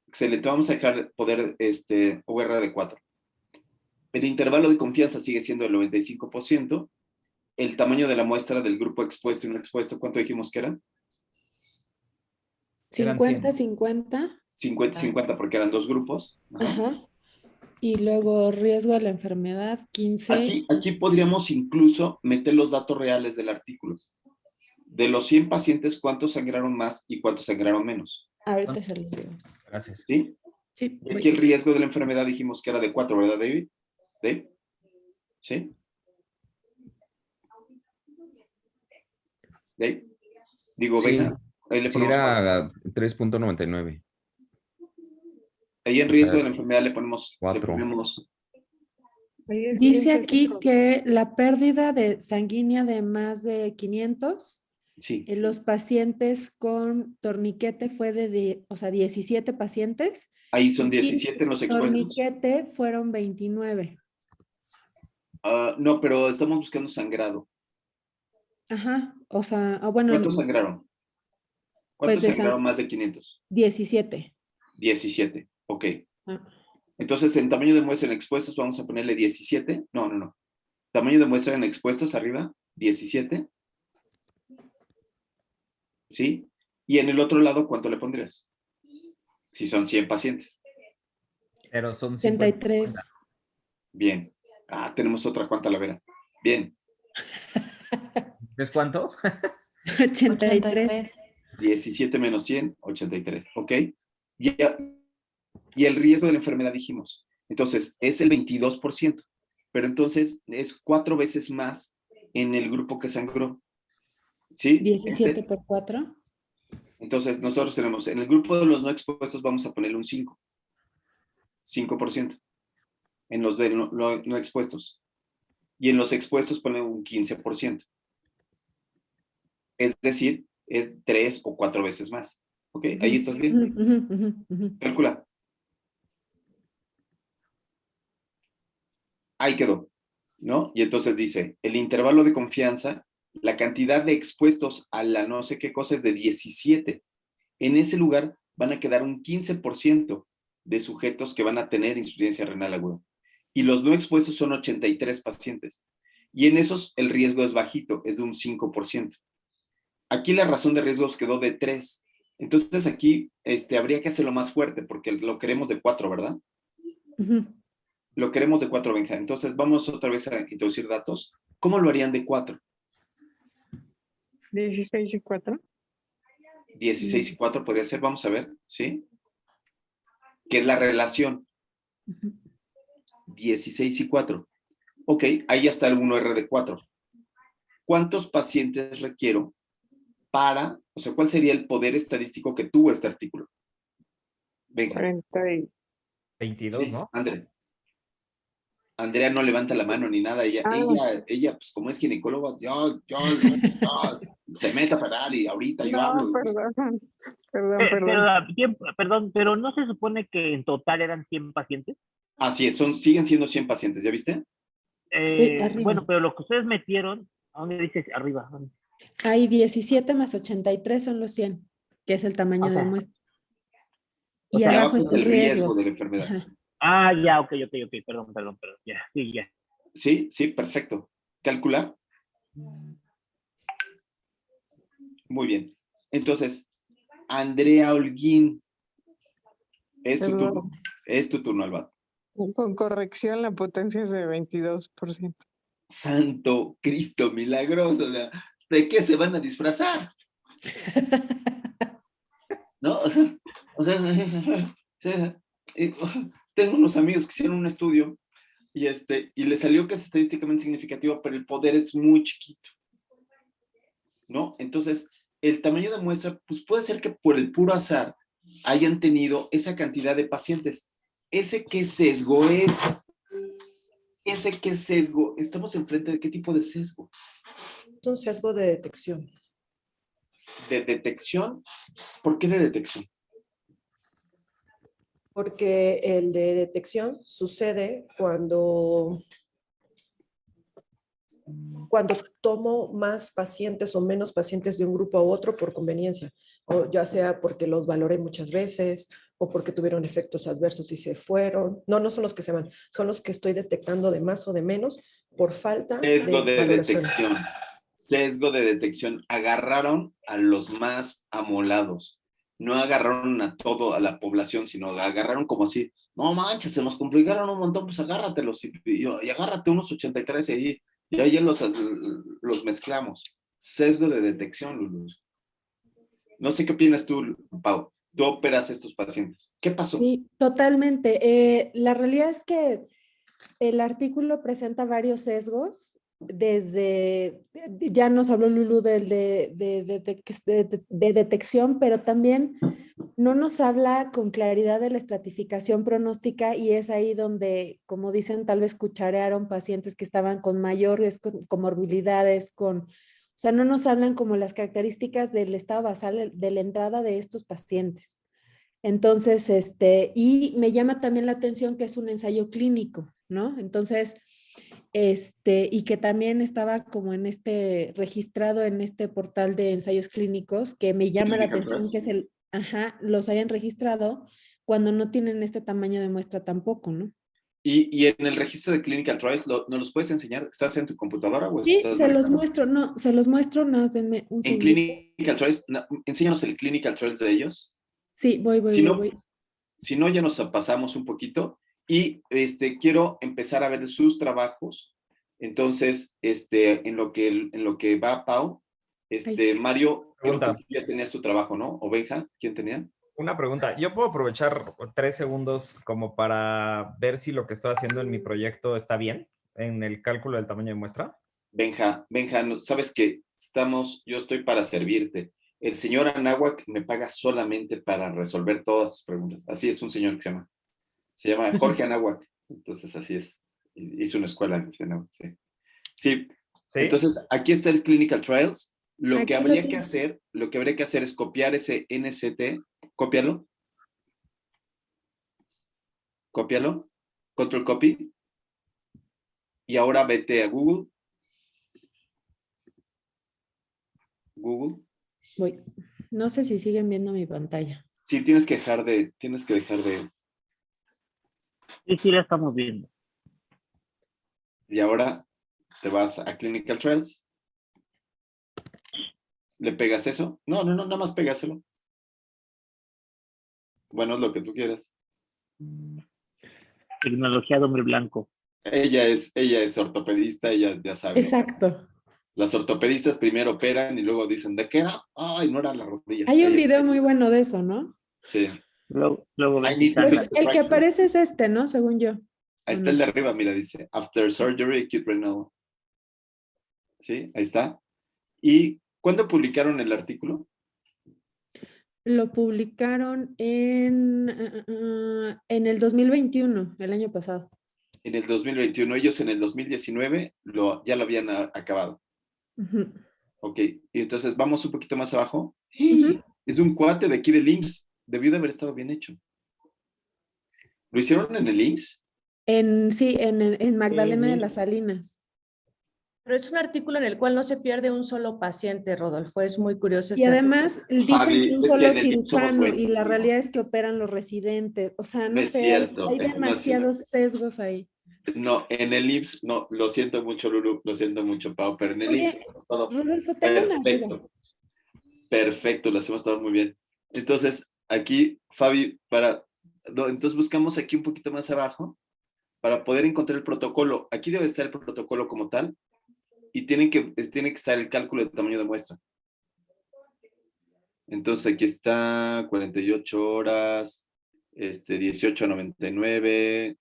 Excelente, vamos a dejar poder OR de 4. El intervalo de confianza sigue siendo el 95%. El tamaño de la muestra del grupo expuesto y no expuesto, ¿cuánto dijimos que era? 50-50. 50-50 porque eran dos grupos. Ajá. Ajá. Y luego riesgo a la enfermedad, 15. Aquí podríamos incluso meter los datos reales del artículo. De los 100 pacientes, ¿cuántos sangraron más y cuántos sangraron menos? Ahorita se los digo. Gracias. ¿Sí? Sí, Y aquí el riesgo de la enfermedad dijimos que era de 4, ¿verdad, David? ¿Dave? ¿Sí? ¿Dave? Digo, Sí, Benja. Ahí le sí ponemos 4. era 3.99. Ahí en riesgo de la enfermedad le ponemos 4. Dice aquí que la pérdida de sanguínea de más de 500, sí. En los pacientes con torniquete fue o sea, 17 pacientes. Ahí son 17 en los expuestos. Torniquete fueron 29. No, pero estamos buscando sangrado. Ajá, o sea, bueno. ¿Cuántos sangraron? ¿Cuántos Pues sangraron más de 500? 17. 17, ok. Ah. Entonces, en tamaño de muestra en expuestos vamos a ponerle 17. No. Tamaño de muestra en expuestos arriba, 17. ¿Sí? Y en el otro lado, ¿cuánto le pondrías? Si son 100 pacientes. Pero son 83. Bien. Tenemos otra cuantalavera. Bien. ¿Es cuánto? 83. 17 menos 100, 83. ¿Ok? Y el riesgo de la enfermedad dijimos. Entonces, es el 22%. Pero entonces es 4 veces más en el grupo que sangró. ¿Sí? 17 por 4. Entonces, nosotros tenemos, en el grupo de los no expuestos vamos a ponerle un 5%. En los de no expuestos. Y en los expuestos ponle un 15%. Es decir, es 3 o 4 veces más. ¿Ok? Ahí estás bien. Calcula. Ahí quedó, ¿no? Y entonces dice, el intervalo de confianza, la cantidad de expuestos a la no sé qué cosa es de 17. En ese lugar van a quedar un 15% de sujetos que van a tener insuficiencia renal aguda. Y los no expuestos son 83 pacientes. Y en esos el riesgo es bajito, es de un 5%. Aquí la razón de riesgos quedó de 3. Entonces aquí habría que hacerlo más fuerte porque lo queremos de 4, ¿verdad? Lo queremos de 4, Benja. Entonces vamos otra vez a introducir datos. ¿Cómo lo harían de 4? 16 y 4. 16 y 4 podría ser, vamos a ver, ¿sí? ¿Qué es la relación? 16 y 4. Ok, ahí ya está el 1R de 4. ¿Cuántos pacientes requiero para, o sea, cuál sería el poder estadístico que tuvo este artículo? Venga. 22, sí, ¿no? Andrea no levanta la mano ni nada. Ella pues como es ginecóloga, yo, se mete a parar y ahorita yo hablo. Perdón, pero ¿no se supone que en total eran 100 pacientes? Así es, siguen siendo 100 pacientes, ¿ya viste? Bueno, pero lo que ustedes metieron, ¿a dónde dice arriba? Hay 17 más 83 son los 100, que es el tamaño de muestra. Y abajo es el riesgo de la enfermedad. Ya, ok, perdón, ya, sí, ya. Sí, perfecto. ¿Calcular? Muy bien. Entonces, Andrea Holguín, es tu turno. Es tu turno, Alba. Con corrección, la potencia es de 22%. Santo Cristo milagroso, o sea, ¿de qué se van a disfrazar? ¿No? O sea, tengo unos amigos que hicieron un estudio y les salió que es estadísticamente significativo, pero el poder es muy chiquito, ¿no? Entonces, el tamaño de muestra, pues puede ser que por el puro azar hayan tenido esa cantidad de pacientes. ¿Ese qué sesgo es? ¿Ese qué sesgo? ¿Estamos enfrente de qué tipo de sesgo? Es un sesgo de detección. ¿De detección? ¿Por qué de detección? Porque el de detección sucede cuando tomo más pacientes o menos pacientes de un grupo a otro por conveniencia, o ya sea porque los valoré muchas veces o porque tuvieron efectos adversos y se fueron. No son los que se van, son los que estoy detectando de más o de menos por falta Sesgo de detección. Sesgo de detección. Agarraron a los más amolados. No agarraron a la población, sino agarraron como así, no manches, se nos complicaron un montón, pues agárratelos y agárrate unos 83 ahí. Y ahí los mezclamos. Sesgo de detección, Lulu. No sé qué opinas tú, Pau. Tú operas a estos pacientes. ¿Qué pasó? Sí, totalmente. La realidad es que el artículo presenta varios sesgos. Ya nos habló Lulu de detección, pero también no nos habla con claridad de la estratificación pronóstica y es ahí donde, como dicen, tal vez cucharearon pacientes que estaban con mayores comorbilidades, o sea, no nos hablan como las características del estado basal de la entrada de estos pacientes. Entonces, y me llama también la atención que es un ensayo clínico, ¿no? Entonces, y que también estaba como registrado en este portal de ensayos clínicos, que me llama la Clinical atención Trials. que los hayan registrado cuando no tienen este tamaño de muestra tampoco, ¿no? Y en el registro de Clinical Trials, ¿nos los puedes enseñar? ¿Estás en tu computadora o Sí, estás se los manejando? muestro, no, se los muestro, no, denme un En segundito. Clinical Trials, enséñanos el Clinical Trials de ellos. Sí, voy. Si no, ya nos pasamos un poquito y quiero empezar a ver sus trabajos. Entonces, en lo que va Pau, Mario, creo que Pregunta. tú ya tenías tu trabajo, ¿no? ¿O Benja? ¿Quién tenía? Una pregunta. ¿Yo puedo aprovechar 3 segundos como para ver si lo que estoy haciendo en mi proyecto está bien en el cálculo del tamaño de muestra? Benja, sabes que yo estoy para servirte. El señor Anáhuac me paga solamente para resolver todas sus preguntas. Así es un señor que se llama Jorge Anáhuac. Entonces, así es. Hizo una escuela en Anáhuac, sí. Sí. Entonces, aquí está el Clinical Trials. Lo que habría que hacer es copiar ese NCT. Cópialo. Control copy. Y ahora vete a Google. Voy. No sé si siguen viendo mi pantalla. Sí, tienes que dejar de. Sí, la estamos viendo. Y ahora te vas a Clinical Trials. ¿Le pegas eso? No, nada más pégaselo. Bueno, es lo que tú quieras. Tecnología de hombre blanco. Ella es ortopedista, ella ya sabe. Exacto. Las ortopedistas primero operan y luego dicen, ¿de qué era? Ay, no era la rodilla. Hay un video muy bueno de eso, ¿no? Sí. Luego Pues el que aparece es ¿no? Según yo. Ahí está el de arriba, mira, dice, After Surgery, Acute Renal. Sí, ahí está. ¿Y cuándo publicaron el artículo? Lo publicaron en el 2021, el año pasado. En el 2021. Ellos en el 2019 ya lo habían acabado. Ok, y entonces vamos un poquito más abajo. Es un cuate de aquí del IMSS. Debió de haber estado bien hecho. ¿Lo hicieron en el IMSS? Sí, en Magdalena de las Salinas. Pero es un artículo en el cual no se pierde un solo paciente, Rodolfo. Es muy curioso. Y además dicen un solo cirujano y la buenísimos. realidad es que operan los residentes. O sea, no Es sé, cierto, hay no es cierto. demasiados sesgos ahí. No, en el IMSS, no, lo siento mucho, Lulu, lo siento mucho, Pau, pero en el IMSS hemos estado Rodolfo, tengo una duda. Perfecto, lo hemos estado muy bien. Entonces, aquí, Fabi, entonces buscamos aquí un poquito más abajo para poder encontrar el protocolo. Aquí debe estar el protocolo como tal y tiene que estar el cálculo de tamaño de muestra. Entonces, aquí está 48 horas, 18.99,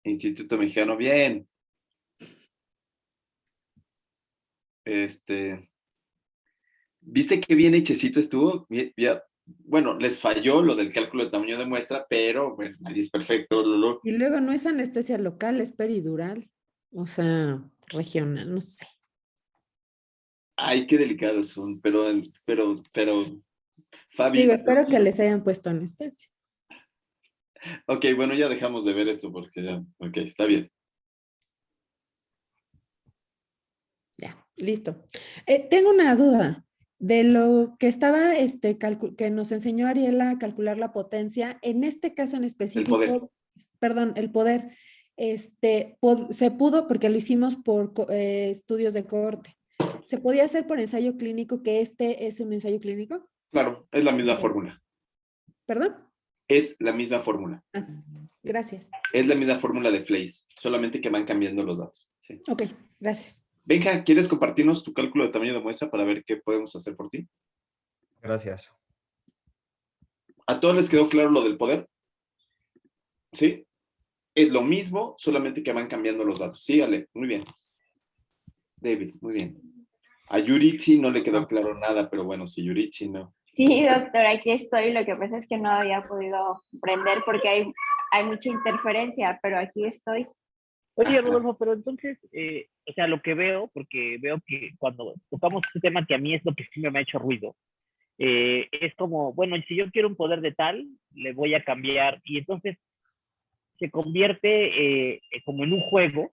Instituto Mexicano, bien. ¿Viste qué bien hechecito estuvo? Bueno, les falló lo del cálculo de tamaño de muestra, pero bueno, nadie es perfecto, Lulu. Y luego no es anestesia local, es peridural. O sea, regional, no sé. Ay, qué delicados son, pero, Fabi. Digo, espero que les hayan puesto anestesia. Ok, bueno, ya dejamos de ver esto porque ya, ok, está bien. Ya, listo. Tengo una duda de lo que estaba, que nos enseñó Ariela a calcular la potencia. En este caso en específico, el poder, se pudo, porque lo hicimos por estudios de cohorte. ¿Se podía hacer por ensayo clínico, que es un ensayo clínico? Claro, es la misma fórmula. ¿Perdón? Es la misma fórmula. Gracias. Es la misma fórmula de Fleiss, solamente que van cambiando los datos. Sí. Ok, gracias. Benja, ¿quieres compartirnos tu cálculo de tamaño de muestra para ver qué podemos hacer por ti? Gracias. ¿A todos les quedó claro lo del poder? ¿Sí? Es lo mismo, solamente que van cambiando los datos. Sí, Ale, muy bien. David, muy bien. A Yuritsi no le quedó claro nada, pero bueno, si Yuritsi no. Sí, doctor, aquí estoy. Lo que pasa es que no había podido prender porque hay mucha interferencia, pero aquí estoy. Oye, Rodolfo, pero entonces, o sea, lo que veo, porque veo que cuando tocamos este tema, que a mí es lo que sí me ha hecho ruido, es como, bueno, si yo quiero un poder de tal, le voy a cambiar. Y entonces, se convierte como en un juego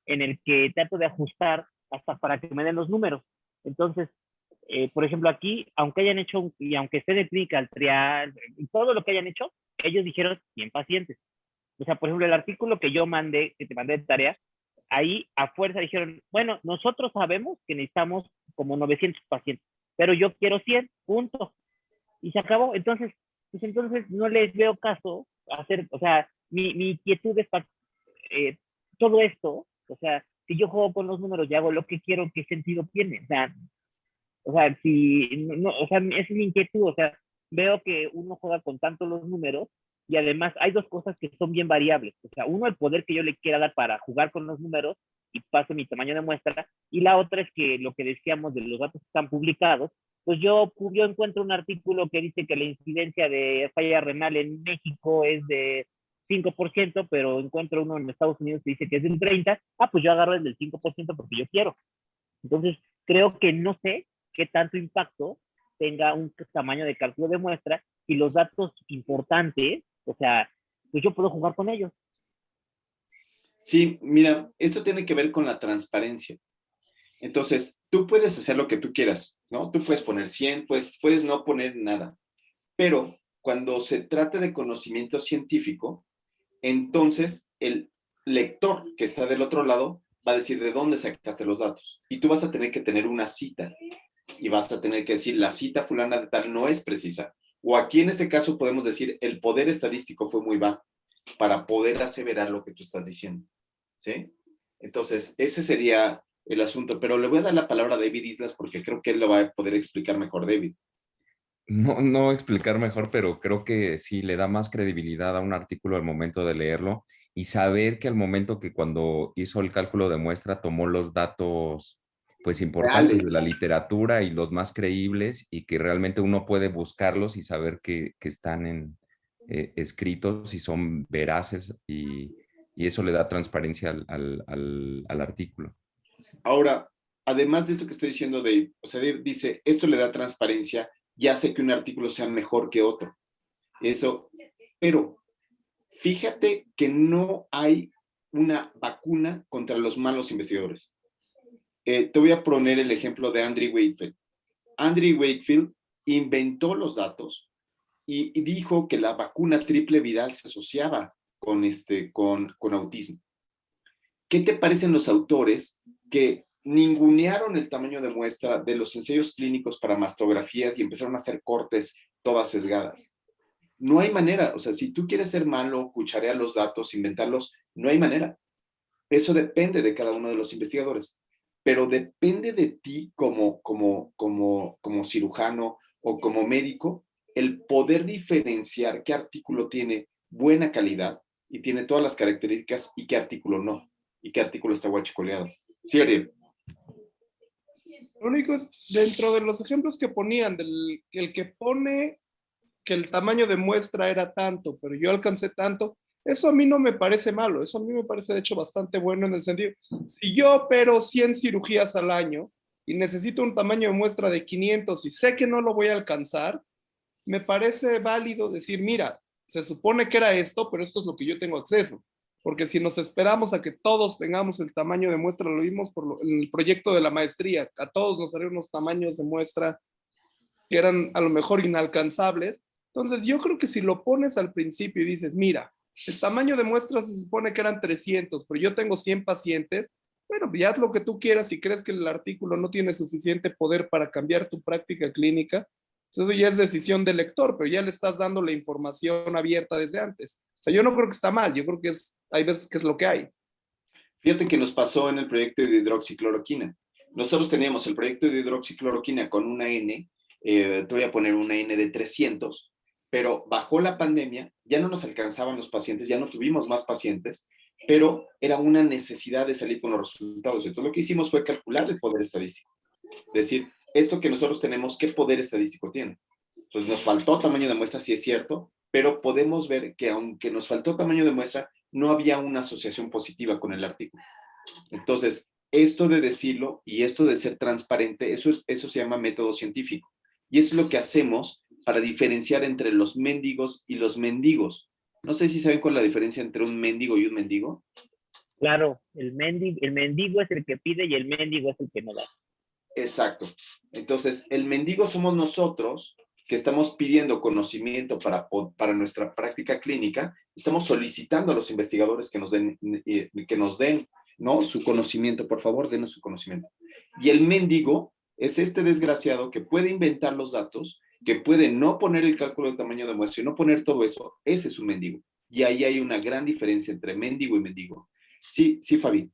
en el que trato de ajustar hasta para que me den los números. Entonces, por ejemplo, aquí, aunque hayan hecho, y aunque esté de clinical trial, y todo lo que hayan hecho, ellos dijeron 100 pacientes. O sea, por ejemplo, el artículo que yo mandé, que te mandé de tarea, ahí a fuerza dijeron, bueno, nosotros sabemos que necesitamos como 900 pacientes, pero yo quiero 100, punto. Y se acabó. Entonces, pues entonces no les veo caso hacer, o sea, mi inquietud es para todo esto, o sea, si yo juego con los números y hago lo que quiero, ¿qué sentido tiene? O sea, si, no, o sea, esa es mi inquietud, o sea, veo que uno juega con tanto los números y además hay dos cosas que son bien variables, o sea, uno, el poder que yo le quiera dar para jugar con los números y pase mi tamaño de muestra, y la otra es que lo que decíamos de los datos que están publicados, pues yo encuentro un artículo que dice que la incidencia de falla renal en México es de 5%, pero encuentro uno en Estados Unidos que dice que es del 30%, pues yo agarro el del 5% porque yo quiero. Entonces, creo que no sé qué tanto impacto tenga un tamaño de cálculo de muestra y los datos importantes, o sea, pues yo puedo jugar con ellos. Sí, mira, esto tiene que ver con la transparencia. Entonces, tú puedes hacer lo que tú quieras, ¿no? Tú puedes poner 100, puedes no poner nada. Pero cuando se trata de conocimiento científico, entonces el lector que está del otro lado va a decir de dónde sacaste los datos. Y tú vas a tener que tener una cita. Y vas a tener que decir, la cita fulana de tal no es precisa. O aquí en este caso podemos decir, el poder estadístico fue muy bajo para poder aseverar lo que tú estás diciendo. ¿Sí? Entonces, ese sería el asunto. Pero le voy a dar la palabra a David Islas porque creo que él lo va a poder explicar mejor, David. No explicar mejor, pero creo que sí le da más credibilidad a un artículo al momento de leerlo y saber que al momento que cuando hizo el cálculo de muestra tomó los datos pues importantes de la literatura y los más creíbles y que realmente uno puede buscarlos y saber que están escritos y son veraces y eso le da transparencia al artículo. Ahora, además de esto que estoy diciendo, Dave, o sea, Dave dice, esto le da transparencia, ya sé que un artículo sea mejor que otro. Eso, pero fíjate que no hay una vacuna contra los malos investigadores. Te voy a poner el ejemplo de Andrew Wakefield. Andrew Wakefield inventó los datos y dijo que la vacuna triple viral se asociaba con autismo. ¿Qué te parecen los autores que ningunearon el tamaño de muestra de los ensayos clínicos para mastografías y empezaron a hacer cortes todas sesgadas? No hay manera, o sea, si tú quieres ser malo, cucharear los datos, inventarlos, no hay manera. Eso depende de cada uno de los investigadores, pero depende de ti como cirujano o como médico, el poder diferenciar qué artículo tiene buena calidad y tiene todas las características y qué artículo no, y qué artículo está guachicoleado. Sí, Ariel. Lo único es, dentro de los ejemplos que ponían, el que pone que el tamaño de muestra era tanto, pero yo alcancé tanto, eso a mí no me parece malo, eso a mí me parece de hecho bastante bueno en el sentido, si yo opero 100 cirugías al año y necesito un tamaño de muestra de 500 y sé que no lo voy a alcanzar, me parece válido decir, mira, se supone que era esto, pero esto es lo que yo tengo acceso. Porque si nos esperamos a que todos tengamos el tamaño de muestra, lo vimos en el proyecto de la maestría, a todos nos salieron unos tamaños de muestra que eran a lo mejor inalcanzables. Entonces yo creo que si lo pones al principio y dices, mira, el tamaño de muestra se supone que eran 300, pero yo tengo 100 pacientes, bueno, ya haz lo que tú quieras. Si crees que el artículo no tiene suficiente poder para cambiar tu práctica clínica, pues eso ya es decisión del lector, pero ya le estás dando la información abierta desde antes. O sea, yo no creo que está mal, yo creo que hay veces que es lo que hay. Fíjate que nos pasó en el proyecto de hidroxicloroquina. Nosotros teníamos el proyecto de hidroxicloroquina con una N, te voy a poner una N de 300, pero bajó la pandemia, ya no nos alcanzaban los pacientes, ya no tuvimos más pacientes, pero era una necesidad de salir con los resultados. Entonces lo que hicimos fue calcular el poder estadístico. Es decir, esto que nosotros tenemos, ¿qué poder estadístico tiene? Entonces nos faltó tamaño de muestra, sí es cierto, pero podemos ver que aunque nos faltó tamaño de muestra, no había una asociación positiva con el artículo. Entonces, esto de decirlo y esto de ser transparente, eso se llama método científico. Y eso es lo que hacemos para diferenciar entre los mendigos y los mendigos. No sé si saben cuál es la diferencia entre un mendigo y un mendigo. Claro, el mendigo es el que pide y el mendigo es el que no da. Exacto. Entonces, el mendigo somos nosotros que estamos pidiendo conocimiento para nuestra práctica clínica. Estamos solicitando a los investigadores que nos den, ¿no? Su conocimiento. Por favor, denos su conocimiento. Y el mendigo es este desgraciado que puede inventar los datos, que puede no poner el cálculo de tamaño de muestra y no poner todo eso. Ese es un mendigo. Y ahí hay una gran diferencia entre mendigo y mendigo. Sí, sí, Fabi.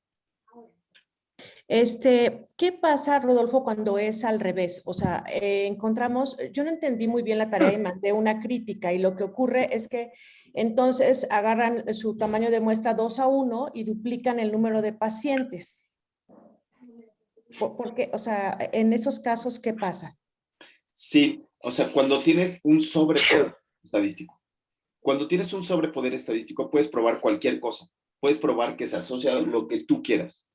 ¿Qué pasa, Rodolfo, cuando es al revés? O sea, encontramos, yo no entendí muy bien la tarea y mandé una crítica y lo que ocurre es que entonces agarran su tamaño de muestra 2:1 y duplican el número de pacientes. Porque, o sea, en esos casos, ¿qué pasa? Sí, o sea, cuando tienes un sobrepoder estadístico. Cuando tienes un sobrepoder estadístico, puedes probar cualquier cosa. Puedes probar que se asocia a lo que tú quieras,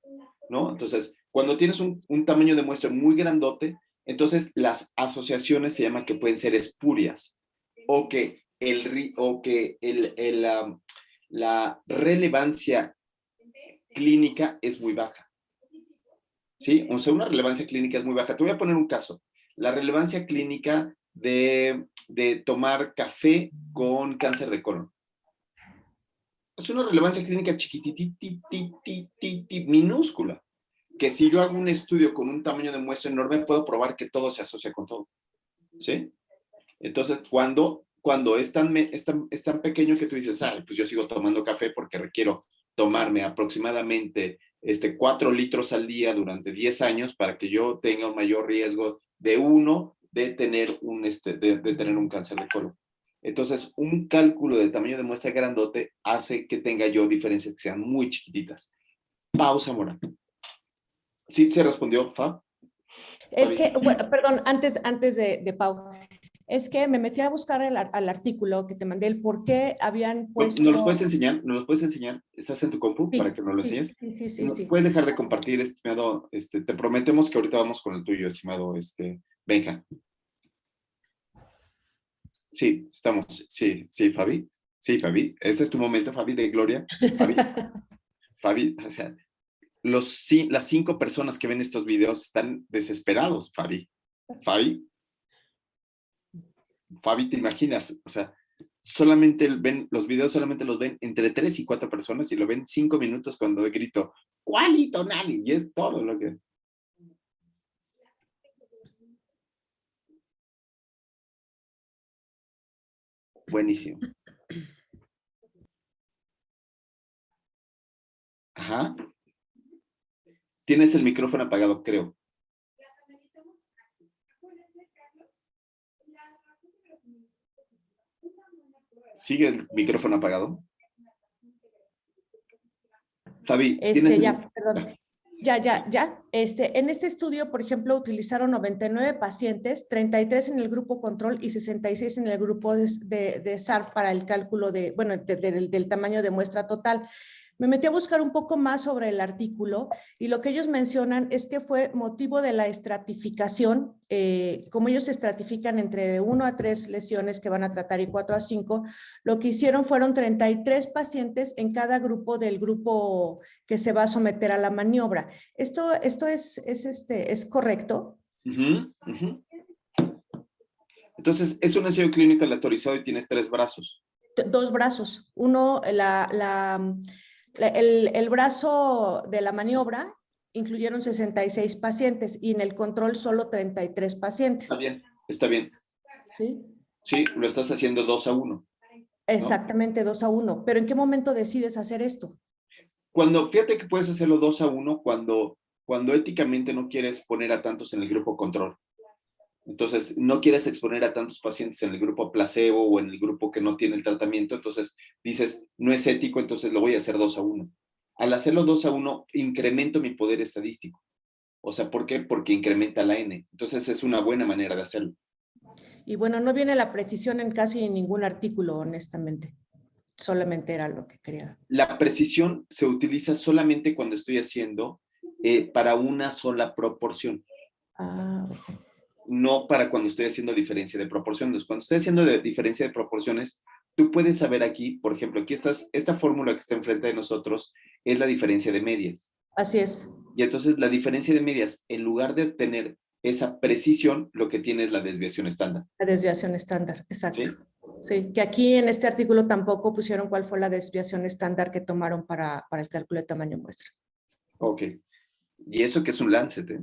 ¿no? Entonces, cuando tienes un tamaño de muestra muy grandote, entonces las asociaciones se llaman que pueden ser espurias o que, la relevancia clínica es muy baja. ¿Sí? O sea, una relevancia clínica es muy baja. Te voy a poner un caso. La relevancia clínica de tomar café con cáncer de colon. Es una relevancia clínica chiquitititititititi, minúscula, que si yo hago un estudio con un tamaño de muestra enorme, puedo probar que todo se asocia con todo. ¿Sí? Entonces, cuando es tan pequeño que tú dices, pues yo sigo tomando café porque requiero tomarme aproximadamente 4 litros al día durante 10 años para que yo tenga un mayor riesgo de tener un cáncer de colon. Entonces, un cálculo del tamaño de muestra grandote hace que tenga yo diferencias que sean muy chiquititas. Pausa, Mora. ¿Sí se respondió, Fab? Es que, bueno, perdón, antes de Pau, es que me metí a buscar al artículo que te mandé, el por qué habían puesto... ¿Nos los puedes enseñar? ¿Nos los puedes enseñar? ¿Estás en tu compu para que nos lo enseñes? Sí. ¿Puedes dejar de compartir, estimado? Te prometemos que ahorita vamos con el tuyo, estimado Benja. Sí, estamos. Sí, Fabi. Sí, Fabi. Este es tu momento, Fabi, de gloria. Fabi, o sea, las 5 personas que ven estos videos están desesperados, Fabi. Fabi, ¿te imaginas? O sea, los videos solamente los ven entre 3 y 4 personas y lo ven 5 minutos cuando grito, ¿cuálito, Nani? Y es todo lo que... Buenísimo. Ajá. Tienes el micrófono apagado, creo. ¿Sigue el micrófono apagado? Fabi, ¿tienes perdón. Ya. En este estudio, por ejemplo, utilizaron 99 pacientes, 33 en el grupo control y 66 en el grupo de SARP para el cálculo del tamaño de muestra total. Me metí a buscar un poco más sobre el artículo y lo que ellos mencionan es que fue motivo de la estratificación, como ellos estratifican entre 1 a 3 lesiones que van a tratar y 4 a 5, lo que hicieron fueron 33 pacientes en cada grupo del grupo que se va a someter a la maniobra. ¿Esto es correcto? Entonces, es un ensayo clínico aleatorizado y tienes 3 brazos. 2 brazos. Uno, el brazo de la maniobra incluyeron 66 pacientes y en el control solo 33 pacientes. Está bien. ¿Sí? Sí, lo estás haciendo 2:1. Exactamente, 2:1. ¿Pero en qué momento decides hacer esto? Fíjate que puedes hacerlo 2:1 cuando éticamente no quieres poner a tantos en el grupo control. Entonces, no quieres exponer a tantos pacientes en el grupo placebo o en el grupo que no tiene el tratamiento, entonces dices, no es ético, entonces lo voy a hacer 2:1. Al hacerlo 2:1, incremento mi poder estadístico. O sea, ¿por qué? Porque incrementa la N. Entonces, es una buena manera de hacerlo. Y bueno, no viene la precisión en casi ningún artículo, honestamente. Solamente era lo que quería. La precisión se utiliza solamente cuando estoy haciendo para una sola proporción. No para cuando estoy haciendo diferencia de proporciones. Cuando estoy haciendo diferencia de proporciones, tú puedes saber aquí, por ejemplo, aquí esta fórmula que está enfrente de nosotros es la diferencia de medias. Así es. Y entonces la diferencia de medias, en lugar de tener esa precisión, lo que tiene es la desviación estándar. La desviación estándar, exacto. ¿Sí? Sí, que aquí en este artículo tampoco pusieron cuál fue la desviación estándar que tomaron para el cálculo de tamaño muestra. Ok. Y eso que es un Lancet, ¿eh?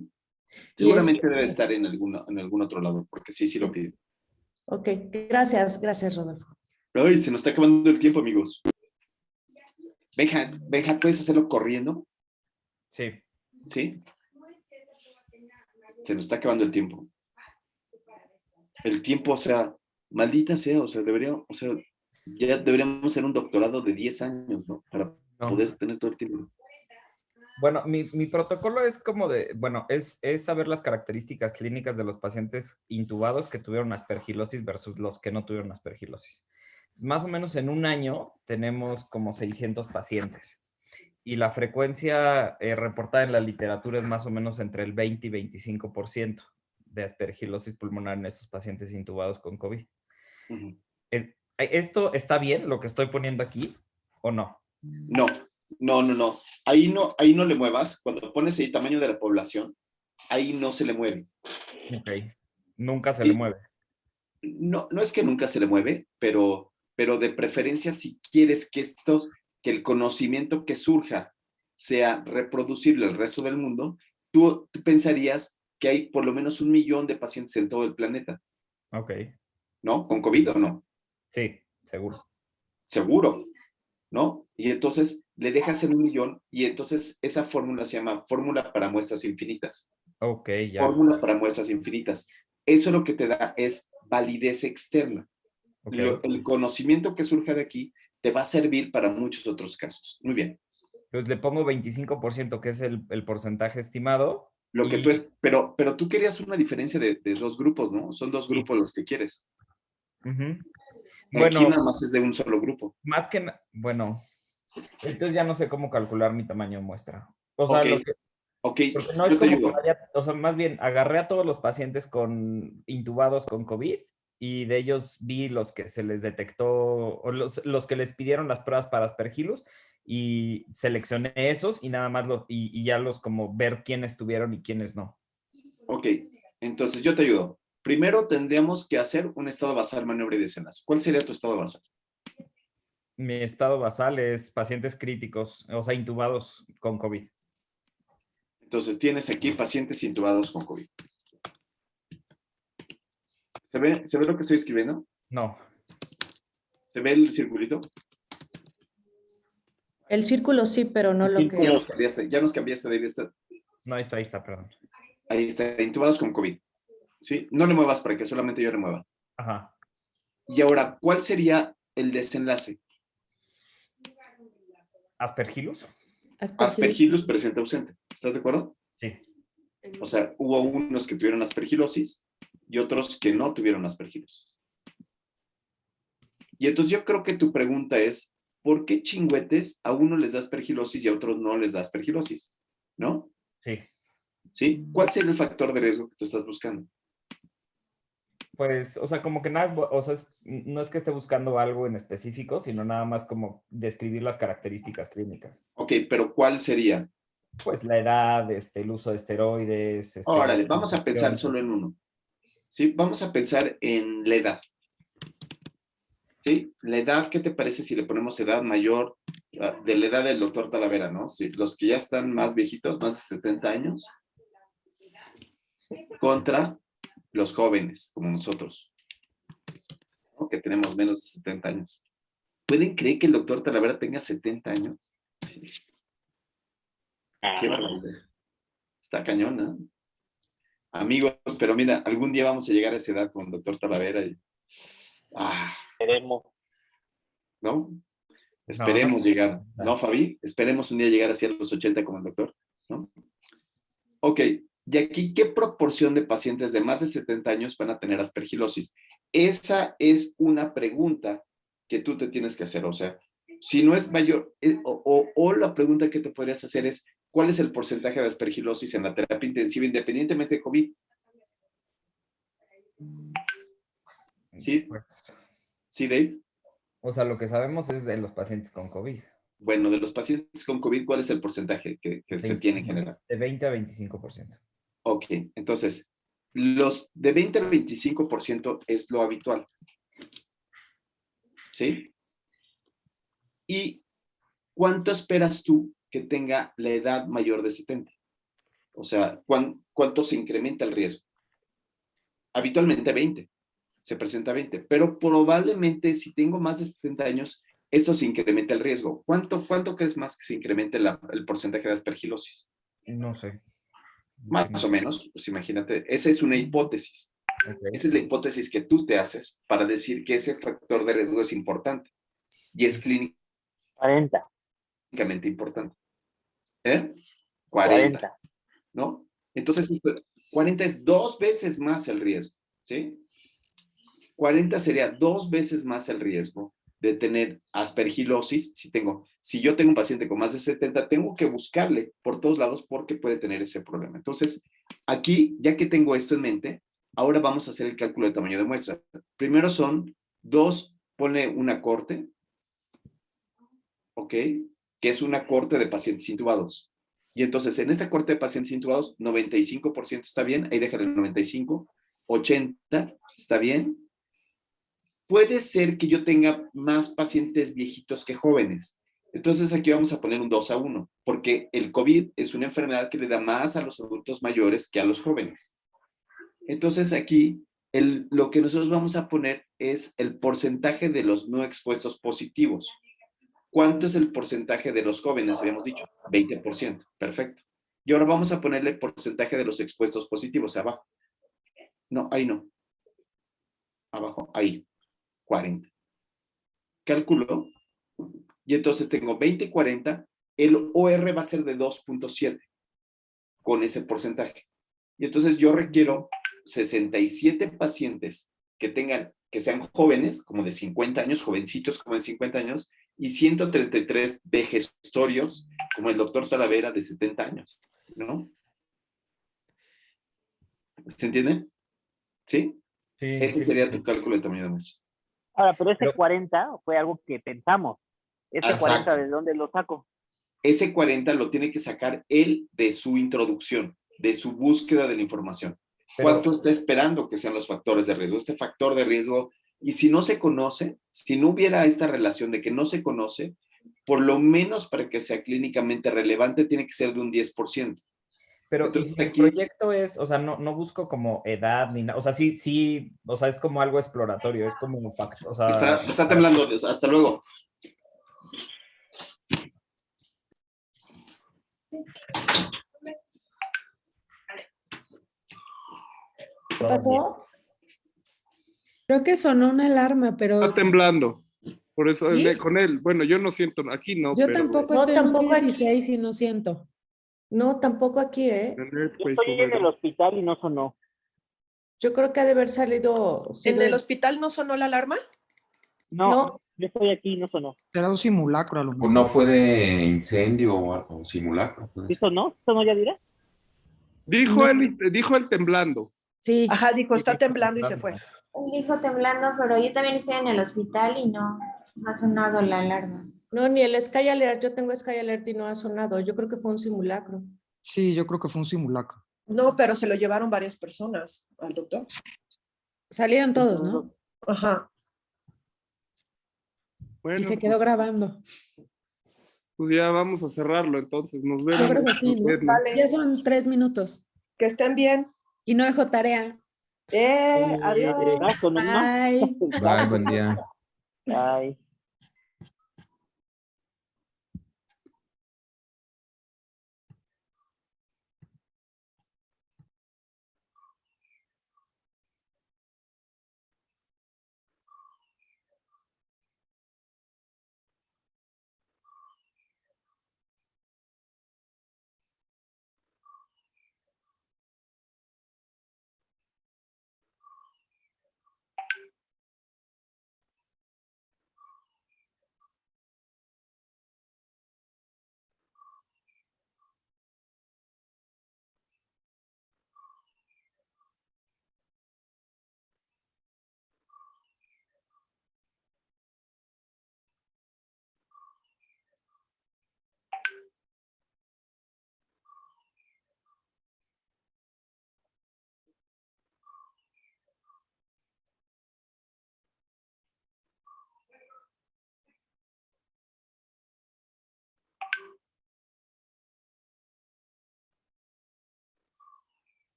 Seguramente debe estar en algún otro lado, porque sí lo piden. Ok, gracias Rodolfo. Ay, se nos está acabando el tiempo, amigos. Benja, ¿puedes hacerlo corriendo? Sí. ¿Sí? Se nos está acabando el tiempo. El tiempo, o sea, maldita sea, o sea, ya deberíamos hacer un doctorado de 10 años, ¿no? Para poder tener todo el tiempo. Bueno, mi protocolo es como es saber las características clínicas de los pacientes intubados que tuvieron aspergilosis versus los que no tuvieron aspergilosis. Más o menos en un año tenemos como 600 pacientes y la frecuencia reportada en la literatura es más o menos entre el 20 y 25% de aspergilosis pulmonar en estos pacientes intubados con COVID. ¿Esto está bien, lo que estoy poniendo aquí, o no? No. Ahí no le muevas. Cuando pones ahí tamaño de la población, ahí no se le mueve. Ok. Nunca se le mueve. No es que nunca se le mueve, pero de preferencia si quieres que el conocimiento que surja sea reproducible al resto del mundo, tú pensarías que hay por lo menos 1 millón de pacientes en todo el planeta. Ok. ¿No? ¿Con COVID o no? Sí, seguro. Seguro, ¿no? Y entonces le dejas en 1 millón y entonces esa fórmula se llama fórmula para muestras infinitas. Ok, ya. Fórmula para muestras infinitas. Eso lo que te da es validez externa. Okay. El conocimiento que surja de aquí te va a servir para muchos otros casos. Muy bien. Pues le pongo 25%, que es el porcentaje estimado. Lo que tú es, pero tú querías una diferencia de 2 grupos, ¿no? Son 2 grupos los que quieres. Bueno, aquí nada más es de un solo grupo. Más que, bueno, entonces ya no sé cómo calcular mi tamaño de muestra. O sea, porque no es como que o sea, más bien agarré a todos los pacientes intubados con COVID y de ellos vi los que se les detectó, o los que les pidieron las pruebas para aspergillus y seleccioné esos y nada más y ya como ver quiénes tuvieron y quiénes no. Ok, entonces yo te ayudo. Primero tendríamos que hacer un estado basal, maniobra y desenlace. ¿Cuál sería tu estado basal? Mi estado basal es pacientes críticos, o sea, intubados con COVID. Entonces tienes aquí pacientes intubados con COVID. ¿Se ve lo que estoy escribiendo? No. ¿Se ve el circulito? El círculo sí, pero no lo que... Ya nos cambiaste de vista. No, ahí está, perdón. Ahí está, intubados con COVID. ¿Sí? No le muevas para que solamente yo le mueva. Ajá. Y ahora, ¿cuál sería el desenlace? ¿Aspergillus? Aspergillus presente ausente. ¿Estás de acuerdo? Sí. O sea, hubo unos que tuvieron aspergilosis y otros que no tuvieron aspergilosis. Y entonces yo creo que tu pregunta es, ¿por qué chingüetes a uno les da aspergilosis y a otros no les da aspergilosis? ¿No? Sí. ¿Sí? ¿Cuál sería el factor de riesgo que tú estás buscando? Pues, o sea, como que nada, o sea, no es que esté buscando algo en específico, sino nada más como describir las características clínicas. Ok, pero ¿cuál sería? Pues la edad, el uso de esteroides. Órale, vamos a pensar solo en uno. ¿Sí? Vamos a pensar en la edad. ¿Sí? La edad, ¿qué te parece si le ponemos edad mayor de la edad del doctor Talavera, ¿no? Sí, los que ya están más viejitos, más de 70 años, contra los jóvenes, como nosotros, ¿no? Que tenemos menos de 70 años. ¿Pueden creer que el doctor Talavera tenga 70 años? Qué barbaridad. Está cañón, ¿no? Amigos, pero mira, algún día vamos a llegar a esa edad con el doctor Talavera. Esperemos. ¿No? Esperemos llegar. ¿No, Fabi? Esperemos un día llegar hacia los 80 como el doctor, ¿no? Ok, y aquí, ¿qué proporción de pacientes de más de 70 años van a tener aspergilosis? Esa es una pregunta que tú te tienes que hacer. O sea, si no es mayor, o la pregunta que te podrías hacer es, ¿cuál es el porcentaje de aspergilosis en la terapia intensiva independientemente de COVID? ¿Sí? Pues, ¿Sí, Dave? O sea, lo que sabemos es de los pacientes con COVID. Bueno, de los pacientes con COVID, ¿cuál es el porcentaje que se tiene en general? De 20 a 25%. Ok, entonces, los de 20 a 25% es lo habitual. ¿Sí? ¿Y cuánto esperas tú que tenga la edad mayor de 70? O sea, ¿cuánto se incrementa el riesgo? Habitualmente 20, se presenta 20, pero probablemente si tengo más de 70 años, esto se incrementa el riesgo. ¿Cuánto crees más que se incremente el porcentaje de aspergilosis? No sé. Más o menos, pues imagínate, esa es una hipótesis. Okay. Esa es la hipótesis que tú te haces para decir que ese factor de riesgo es importante y es clínicamente 40. importante. 40, ¿no? Entonces, 40 es 2 veces más el riesgo, ¿sí? 40 sería 2 veces más el riesgo de tener aspergilosis. Si yo tengo un paciente con más de 70, tengo que buscarle por todos lados porque puede tener ese problema. Entonces, aquí, ya que tengo esto en mente, ahora vamos a hacer el cálculo de tamaño de muestra. Primero son 2, pone una corte, ¿ok? Que es una corte de pacientes intubados. Y entonces, en esta corte de pacientes intubados, 95% está bien, ahí déjale el 95, 80 está bien. Puede ser que yo tenga más pacientes viejitos que jóvenes. Entonces aquí vamos a poner un 2-1, porque el COVID es una enfermedad que le da más a los adultos mayores que a los jóvenes. Entonces aquí lo que nosotros vamos a poner es el porcentaje de los no expuestos positivos. ¿Cuánto es el porcentaje de los jóvenes? Habíamos dicho, 20%. Perfecto. Y ahora vamos a ponerle el porcentaje de los expuestos positivos abajo. No, ahí no. Abajo, ahí. 40. Calculo. Y entonces tengo 20 y 40. El OR va a ser de 2.7 con ese porcentaje. Y entonces yo requiero 67 pacientes que sean jóvenes, como de 50 años, jovencitos como de 50 años, y 133 vejestorios, como el doctor Talavera de 70 años, ¿no? ¿Se entiende? ¿Sí? Sí. Ese sería tu cálculo de tamaño de muestra. Ahora, pero ese 40 fue algo que pensamos. Ese Exacto. 40, ¿de dónde lo saco? Ese 40 lo tiene que sacar él de su introducción, de su búsqueda de la información. ¿Cuánto está esperando que sean los factores de riesgo? Este factor de riesgo, y si no se conoce, si no hubiera esta relación de que no se conoce, por lo menos para que sea clínicamente relevante, tiene que ser de un 10%. Pero entonces, y si el proyecto es, o sea, no busco como edad ni nada, o sea, sí, o sea, es como algo exploratorio, es como un factor, o sea... Está temblando, hasta luego. ¿Qué pasó? Creo que sonó una alarma, pero Está temblando. Por eso ¿sí? con él. Bueno, yo no siento, aquí no, Yo pero tampoco No, estoy en un tampoco aquí. 16 y no siento. No, tampoco aquí, ¿eh? Yo estoy en el hospital y no sonó. Yo creo que ha de haber salido. ¿En el hospital no sonó la alarma? No, yo estoy aquí y no sonó. Será un simulacro a lo mejor. No fue de incendio o simulacro. ¿Sí sonó? ¿Sonó ya dirá? dijo él temblando. Sí. Ajá, dijo, está temblando y se fue. Dijo temblando, pero yo también estoy en el hospital y no ha sonado la alarma. No, ni el Sky Alert. Yo tengo Sky Alert y no ha sonado. Yo creo que fue un simulacro. Sí, yo creo que fue un simulacro. No, pero se lo llevaron varias personas al doctor. Salieron todos, ¿no? Ajá. Bueno, Y se quedó grabando. pues ya vamos a cerrarlo, entonces. Nos vemos. Yo creo que sí, ¿no? Vale. Ya son 3 minutos. Que estén bien. Y no dejo tarea. Adiós. Bye. Bye, buen día. Bye.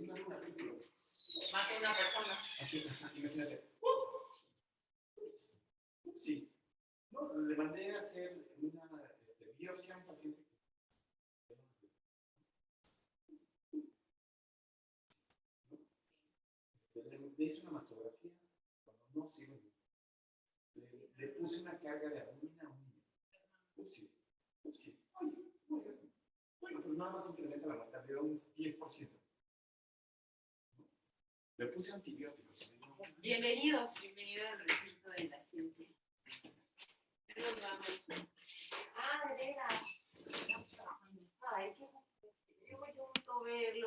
filman un artículo. Mata a una persona. Así, imagínate. Sí. No, le mandé a hacer una biopsia a un paciente. Le hice una mastografía, cuando no sirve. Le puse una carga de albúmina a un niño. Sí. Bueno, pues nada más incrementa la mortalidad un 10%. Le puse antibióticos. Bienvenidos al recinto de la ciencia. Nos vamos. Ah, de veras.